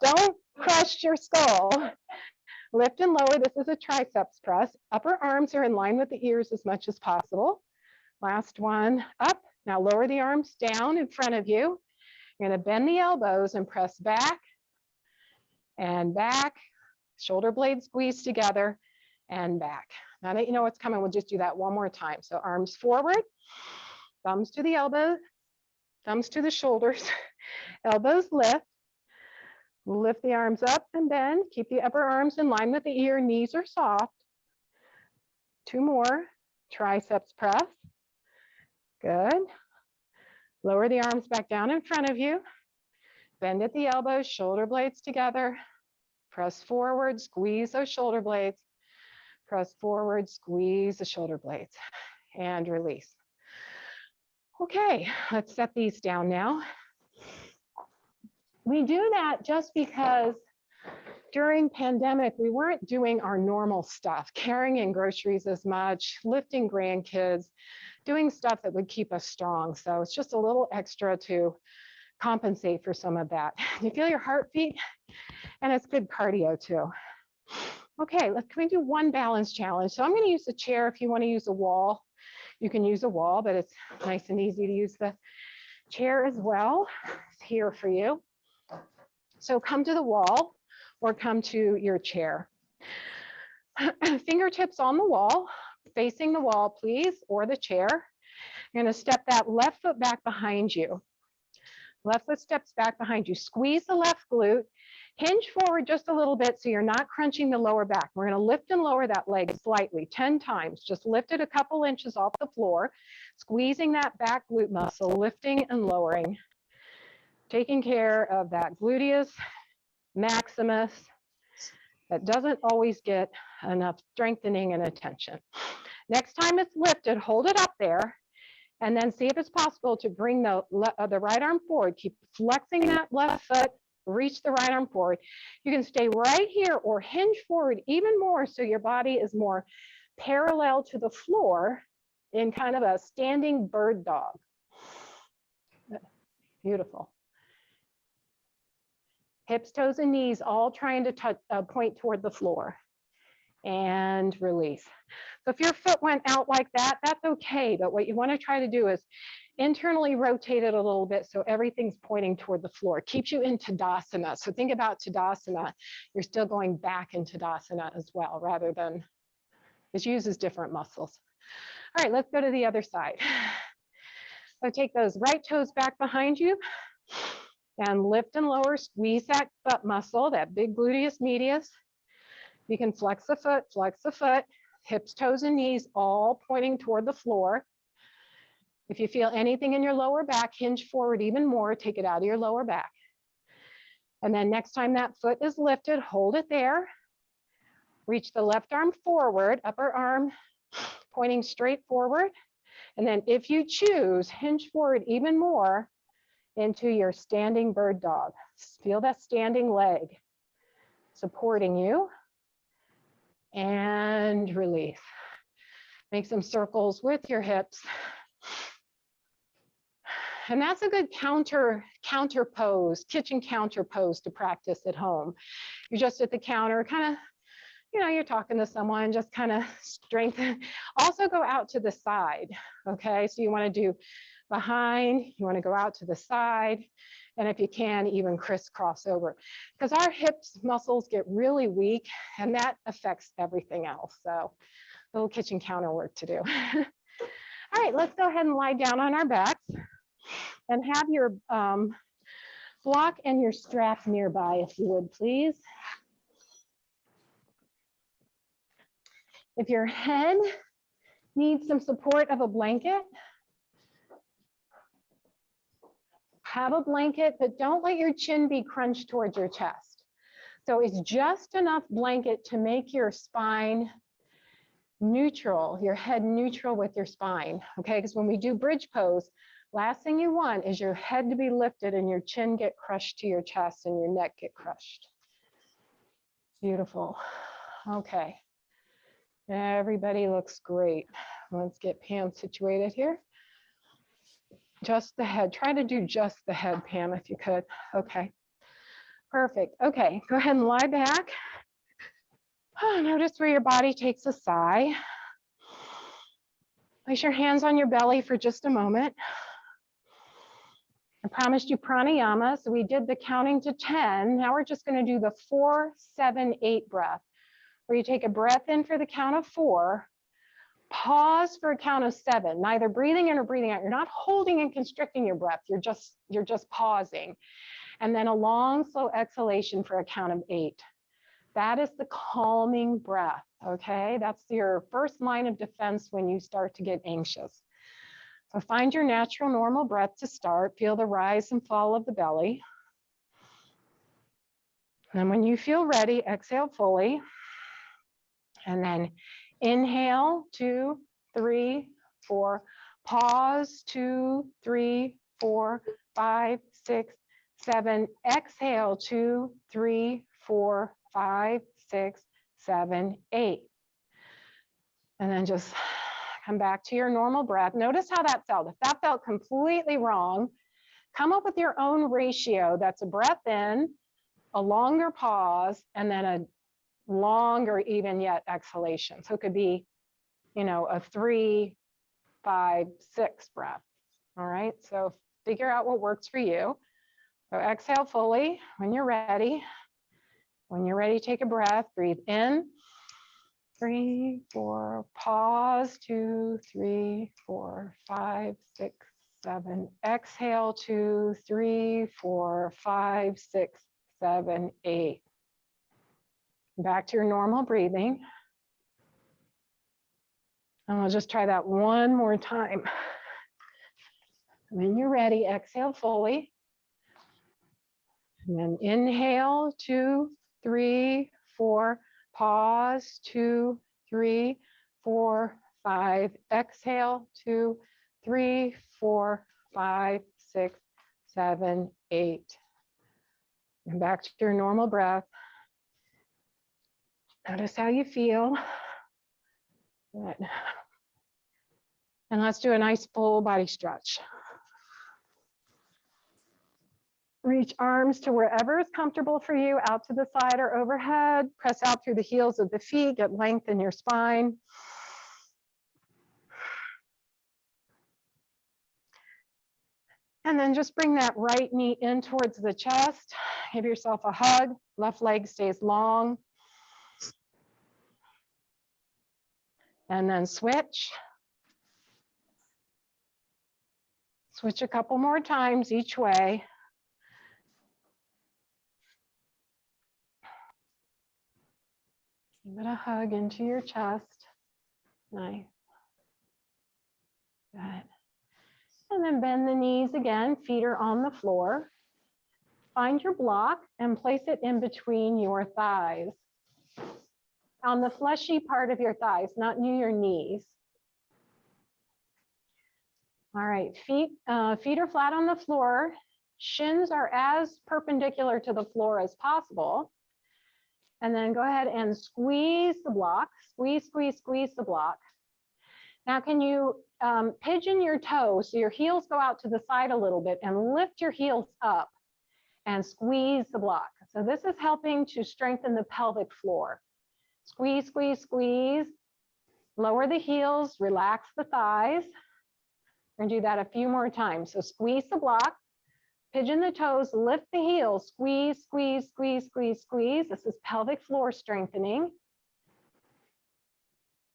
Don't crush your skull. Lift and lower. This is a triceps press. Upper arms are in line with the ears as much as possible. Last one, up. Now lower the arms down in front of you You're going to bend the elbows and press back and back. Shoulder blades squeeze together and back. Now that you know what's coming, we'll just do that one more time. So arms forward, thumbs to the elbows, thumbs to the shoulders, elbows lift. Lift the arms up and bend. Keep the upper arms in line with the ear. Knees are soft. 2 more. Triceps press. Good. Lower the arms back down in front of you. Bend at the elbows, shoulder blades together. Press forward, squeeze those shoulder blades. Press forward, squeeze the shoulder blades, and release. Okay, let's set these down now. We do that just because during pandemic, we weren't doing our normal stuff, carrying in groceries as much, lifting grandkids, doing stuff that would keep us strong. So it's just a little extra to compensate for some of that. You feel your heartbeat, and it's good cardio too. Okay, can we do one balance challenge? So I'm going to use the chair. If you want to use a wall, you can use a wall, but it's nice and easy to use the chair as well. It's here for you. So come to the wall or come to your chair. Fingertips on the wall, facing the wall, please, or the chair. You're going to step that left foot back behind you. Left foot steps back behind you. Squeeze the left glute. Hinge forward just a little bit so you're not crunching the lower back. We're going to lift and lower that leg slightly, 10 times. Just lift it a couple inches off the floor, squeezing that back glute muscle, lifting and lowering. Taking care of that gluteus maximus that doesn't always get enough strengthening and attention. Next time it's lifted, hold it up there, and then see if it's possible to bring the right arm forward. Keep flexing that left foot, reach the right arm forward. You can stay right here or hinge forward even more so your body is more parallel to the floor in kind of a standing bird dog. Beautiful. Hips, toes, and knees all trying to touch, point toward the floor. And release. So if your foot went out like that, that's okay. But what you want to try to do is internally rotate it a little bit so everything's pointing toward the floor. Keeps you in Tadasana. So think about Tadasana. You're still going back in Tadasana as well, rather than, it uses different muscles. All right, let's go to the other side. So take those right toes back behind you and lift and lower, squeeze that butt muscle, that big gluteus medius. You can flex the foot, hips, toes, and knees all pointing toward the floor. If you feel anything in your lower back, hinge forward even more, take it out of your lower back. And then next time that foot is lifted, hold it there. Reach the left arm forward, upper arm pointing straight forward. And then if you choose, hinge forward even more into your standing bird dog. Feel that standing leg supporting you. And release. Make some circles with your hips. And that's a good counter pose, kitchen counter pose to practice at home. You're just at the counter, kind of, you're talking to someone, just kind of strengthen. Also go out to the side, okay? So you want to do behind, you want to go out to the side, and if you can, even crisscross over. Because our hips muscles get really weak, and that affects everything else. So a little kitchen counter work to do. All right, let's go ahead and lie down on our backs and have your block and your strap nearby, if you would, please. If your head needs some support of a blanket, have a blanket, but don't let your chin be crunched towards your chest. So it's just enough blanket to make your spine neutral, your head neutral with your spine, okay? Because when we do bridge pose, last thing you want is your head to be lifted and your chin get crushed to your chest and your neck get crushed. Beautiful. Okay. Everybody looks great. Let's get Pam situated here. Just the head. Try to do just the head, Pam, if you could. Okay. Perfect. Okay, go ahead and lie back. Notice where your body takes a sigh. Place your hands on your belly for just a moment. I promised you pranayama, so we did the counting to 10. Now we're just going to do the 4, 7, 8 breath, where you take a breath in for the count of 4, pause for a count of 7, neither breathing in or breathing out. You're not holding and constricting your breath. You're just pausing. And then a long, slow exhalation for a count of 8. That is the calming breath, okay? That's your first line of defense when you start to get anxious. So find your natural, normal breath to start. Feel the rise and fall of the belly. And when you feel ready, exhale fully. And then inhale, 2, 3, 4. Pause, 2, 3, 4, 5, 6, 7. Exhale, 2, 3, 4, 5, 6, 7, 8. And then just come back to your normal breath. Notice how that felt. If that felt completely wrong, come up with your own ratio. That's a breath in, a longer pause, and then a longer even yet exhalation. So it could be, a 3, 5, 6 breath. All right. So figure out what works for you. So exhale fully when you're ready. When you're ready, take a breath, breathe in, 3, 4, pause, 2, 3, 4, 5, 6, 7. Exhale, 2, 3, 4, 5, 6, 7, 8. Back to your normal breathing. And we'll just try that one more time. When you're ready, exhale fully. And then inhale, 2, 3, 4, pause, 2, 3, 4, 5. Exhale, 2, 3, 4, 5, 6, 7, 8. And back to your normal breath. Notice how you feel. Good. And let's do a nice full body stretch. Reach arms to wherever is comfortable for you, out to the side or overhead. Press out through the heels of the feet, get length in your spine. And then just bring that right knee in towards the chest. Give yourself a hug. Left leg stays long. And then switch. Switch a couple more times each way. Give it a hug into your chest. Nice. Good. And then bend the knees again. Feet are on the floor. Find your block and place it in between your thighs. On the fleshy part of your thighs, not near your knees. All right, feet are flat on the floor. Shins are as perpendicular to the floor as possible. And then go ahead and squeeze the block. Squeeze, squeeze, squeeze the block. Now, can you pigeon your toes so your heels go out to the side a little bit and lift your heels up and squeeze the block. So this is helping to strengthen the pelvic floor. Squeeze, squeeze, squeeze. Lower the heels, relax the thighs. We're gonna do that a few more times. So squeeze the block, pigeon the toes, lift the heels, squeeze, squeeze, squeeze, squeeze, squeeze. This is pelvic floor strengthening.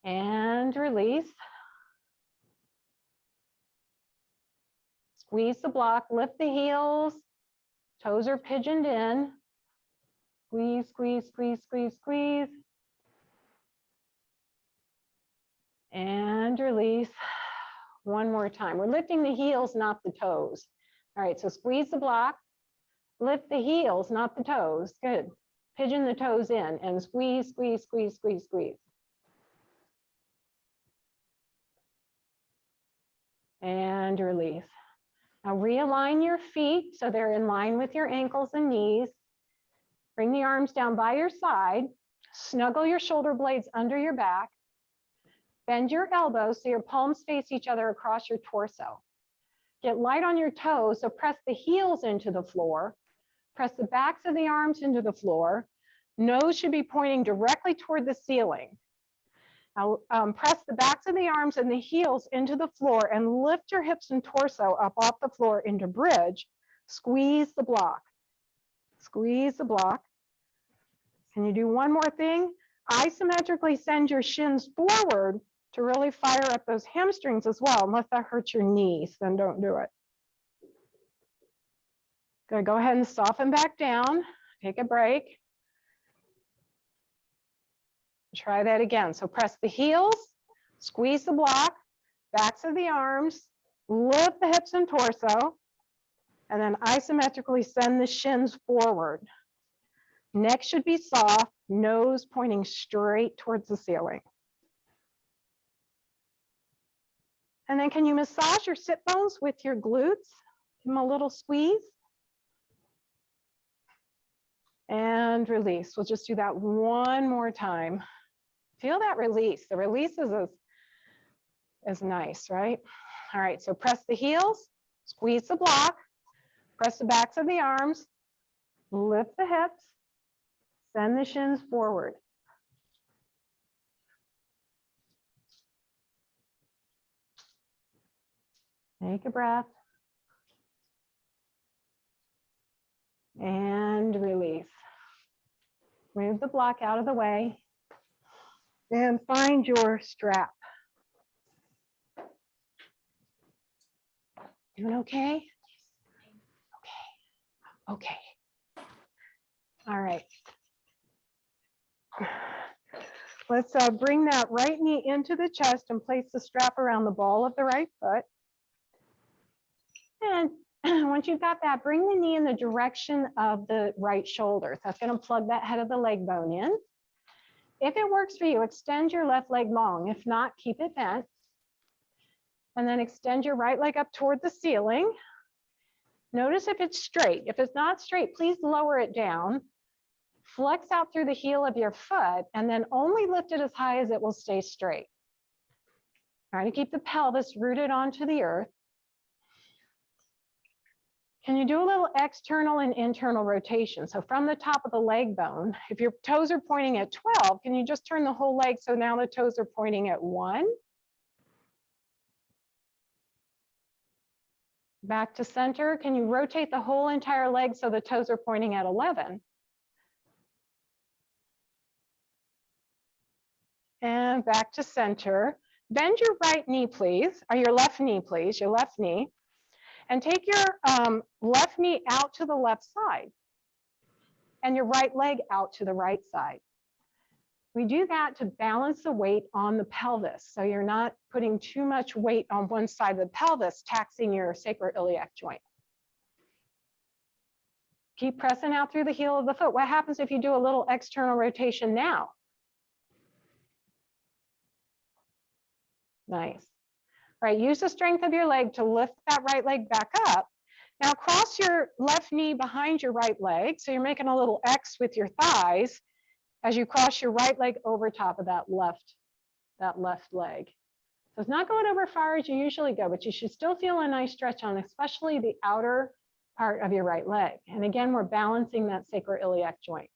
And release. Squeeze the block, lift the heels, toes are pigeoned in. Squeeze, squeeze, squeeze, squeeze, squeeze. And release. One more time. We're lifting the heels, not the toes. All right, so squeeze the block, lift the heels, not the toes. Good. Pigeon the toes in and squeeze, squeeze, squeeze, squeeze, squeeze. And release. Now realign your feet so they're in line with your ankles and knees. Bring the arms down by your side. Snuggle your shoulder blades under your back. Bend your elbows so your palms face each other across your torso. Get light on your toes, so press the heels into the floor. Press the backs of the arms into the floor. Nose should be pointing directly toward the ceiling. Now press the backs of the arms and the heels into the floor and lift your hips and torso up off the floor into bridge Squeeze the block. Squeeze the block. Can you do one more thing? Isometrically send your shins forward to really fire up those hamstrings as well, unless that hurts your knees, then don't do it. Good, go ahead and soften back down. Take a break. Try that again. So press the heels, squeeze the block, backs of the arms, lift the hips and torso, and then isometrically send the shins forward. Neck should be soft, nose pointing straight towards the ceiling. And then can you massage your sit bones with your glutes? Give them a little squeeze. And release. We'll just do that one more time. Feel that release. The release is nice, right? All right, so press the heels, squeeze the block, press the backs of the arms, lift the hips, send the shins forward. Take a breath. And release. Move the block out of the way and find your strap. Doing okay? Okay. Okay. All right. Let's bring that right knee into the chest and place the strap around the ball of the right foot. And once you've got that, bring the knee in the direction of the right shoulder. That's going to plug that head of the leg bone in. If it works for you, extend your left leg long. If not, keep it bent. And then extend your right leg up toward the ceiling. Notice if it's straight. If it's not straight, please lower it down. Flex out through the heel of your foot, and then only lift it as high as it will stay straight. Trying to keep the pelvis rooted onto the earth. Can you do a little external and internal rotation? So from the top of the leg bone, if your toes are pointing at 12, can you just turn the whole leg so now the toes are pointing at 1? Back to center. Can you rotate the whole entire leg so the toes are pointing at 11? And back to center. Bend your right knee, please, or your left knee, please, your left knee. And take your left knee out to the left side and your right leg out to the right side. We do that to balance the weight on the pelvis, so you're not putting too much weight on one side of the pelvis, taxing your sacroiliac joint. Keep pressing out through the heel of the foot. What happens if you do a little external rotation now? Nice. All right, use the strength of your leg to lift that right leg back up. Now cross your left knee behind your right leg. So you're making a little X with your thighs as you cross your right leg over top of that left leg. So it's not going over as far as you usually go, but you should still feel a nice stretch on, especially the outer part of your right leg. And again, we're balancing that sacroiliac joint.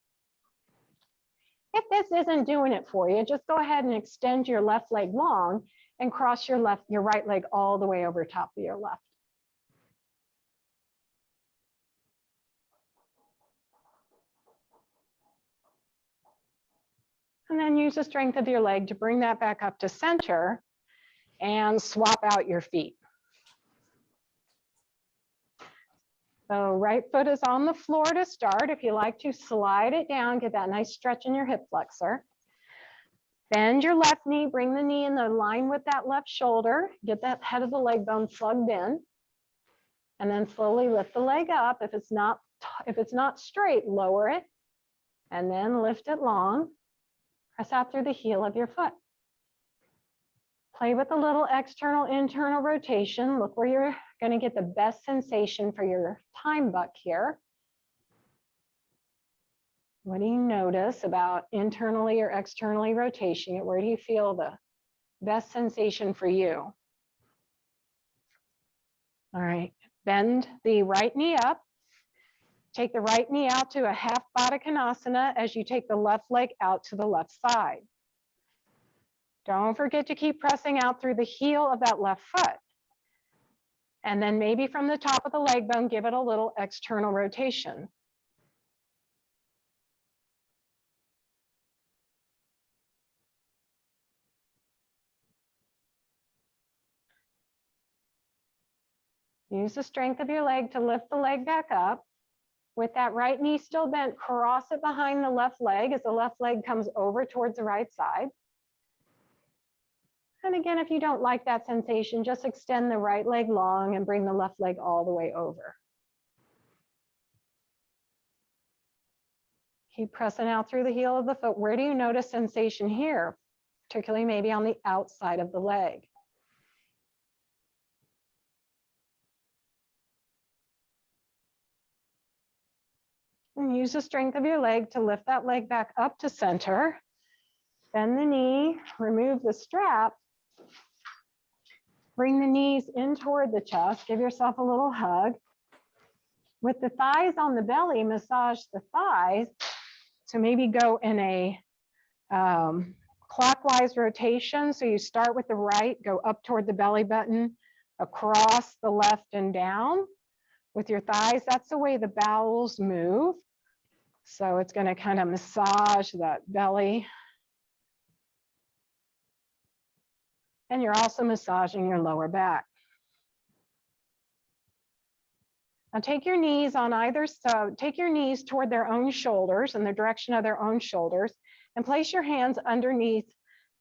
If this isn't doing it for you, just go ahead and extend your left leg long and cross your right leg all the way over top of your left. And then use the strength of your leg to bring that back up to center and swap out your feet. So right foot is on the floor to start. If you like to slide it down, get that nice stretch in your hip flexor. Bend your left knee, bring the knee in the line with that left shoulder, get that head of the leg bone plugged in, and then slowly lift the leg up. If it's not straight, lower it, and then lift it long. Press out through the heel of your foot. Play with a little external, internal rotation. Look where you're going to get the best sensation for your time buck here. What do you notice about internally or externally rotating it? Where do you feel the best sensation for you? All right, bend the right knee up. Take the right knee out to a half Baddha Konasana as you take the left leg out to the left side. Don't forget to keep pressing out through the heel of that left foot. And then maybe from the top of the leg bone, give it a little external rotation. Use the strength of your leg to lift the leg back up. With that right knee still bent, cross it behind the left leg as the left leg comes over towards the right side. And again, if you don't like that sensation, just extend the right leg long and bring the left leg all the way over. Keep pressing out through the heel of the foot. Where do you notice sensation here? Particularly maybe on the outside of the leg. And use the strength of your leg to lift that leg back up to center. Bend the knee, remove the strap. Bring the knees in toward the chest. Give yourself a little hug. With the thighs on the belly, massage the thighs to maybe go in a clockwise rotation. So you start with the right, go up toward the belly button, across the left and down with your thighs. That's the way the bowels move. So it's going to kind of massage that belly. And you're also massaging your lower back. Now take your knees on either side, take your knees toward their own shoulders in the direction of their own shoulders, and place your hands underneath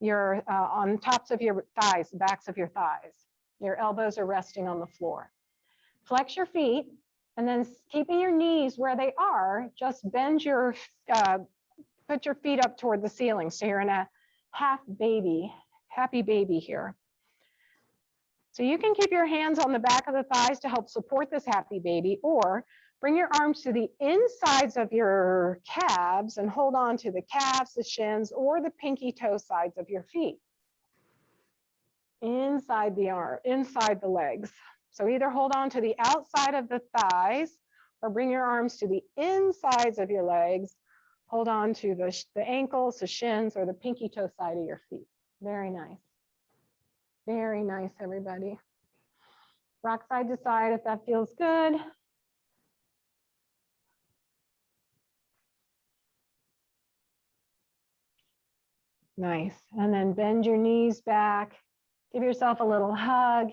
your, on tops of your thighs, the backs of your thighs. Your elbows are resting on the floor. Flex your feet, and then keeping your knees where they are, just bend your, put your feet up toward the ceiling. So you're in a happy baby here. So you can keep your hands on the back of the thighs to help support this happy baby, or bring your arms to the insides of your calves and hold on to the calves, the shins, or the pinky toe sides of your feet. Inside the arm, inside the legs. So either hold on to the outside of the thighs or bring your arms to the insides of your legs. Hold on to the ankles, the shins, or the pinky toe side of your feet. Very nice. Very nice, everybody. Rock side to side if that feels good. Nice. And then bend your knees back. Give yourself a little hug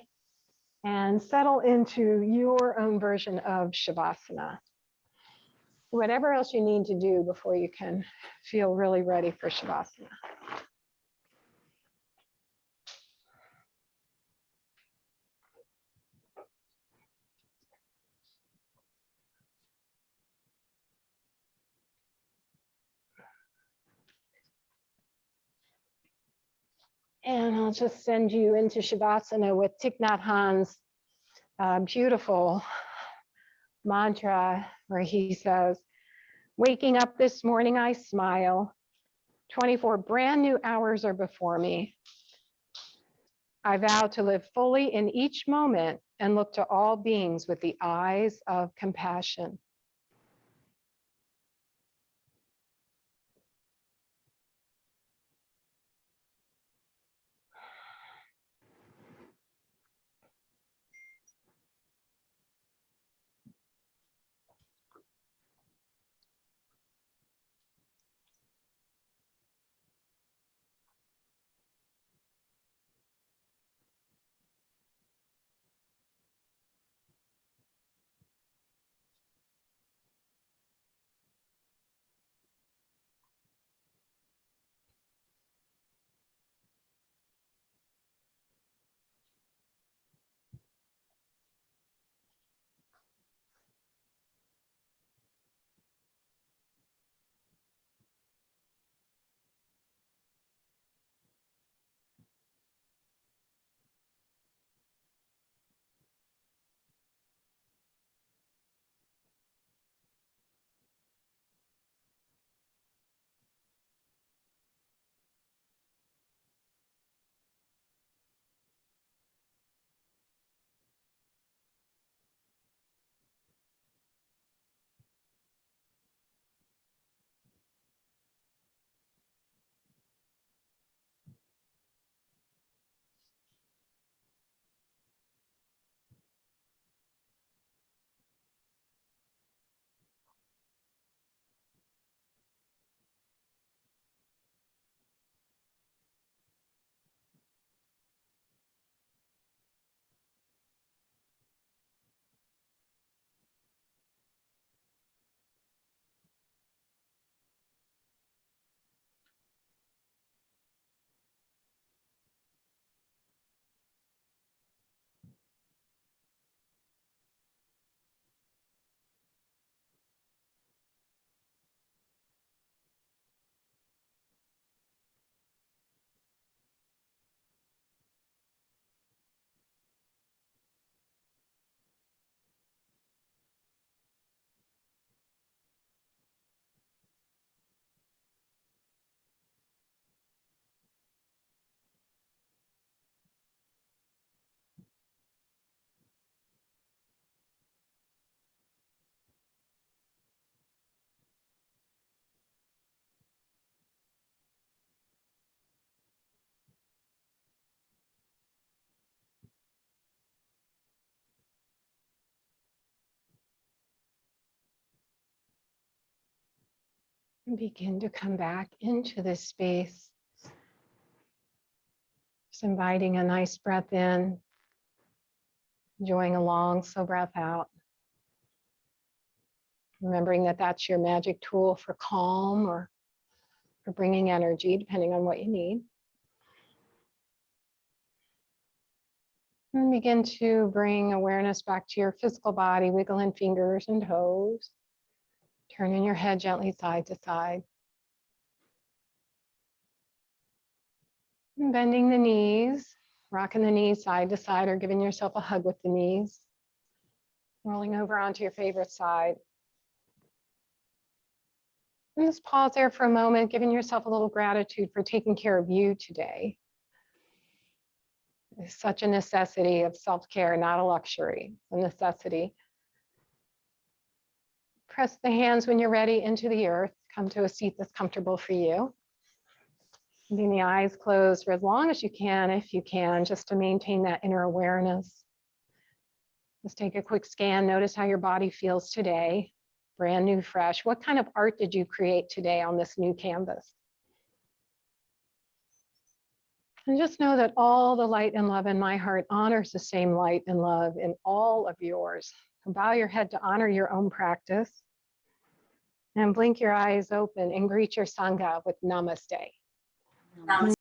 and settle into your own version of Shavasana. Whatever else you need to do before you can feel really ready for Shavasana. And I'll just send you into Shavasana with Thich Nhat Hanh's beautiful mantra where he says, waking up this morning, I smile. 24 brand new hours are before me. I vow to live fully in each moment and look to all beings with the eyes of compassion. And begin to come back into this space. Just inviting a nice breath in, enjoying a long, slow breath out. Remembering that that's your magic tool for calm or for bringing energy, depending on what you need. And begin to bring awareness back to your physical body, wiggling fingers and toes. Turning your head gently side to side. And bending the knees, rocking the knees side to side or giving yourself a hug with the knees. Rolling over onto your favorite side. And just pause there for a moment, giving yourself a little gratitude for taking care of you today. It's such a necessity of self-care, not a luxury, a necessity. Press the hands when you're ready into the earth. Come to a seat that's comfortable for you. Keeping the eyes closed for as long as you can, if you can, just to maintain that inner awareness. Just take a quick scan. Notice how your body feels today. Brand new, fresh. What kind of art did you create today on this new canvas? And just know that all the light and love in my heart honors the same light and love in all of yours. So bow your head to honor your own practice. And blink your eyes open and greet your Sangha with Namaste. Namaste.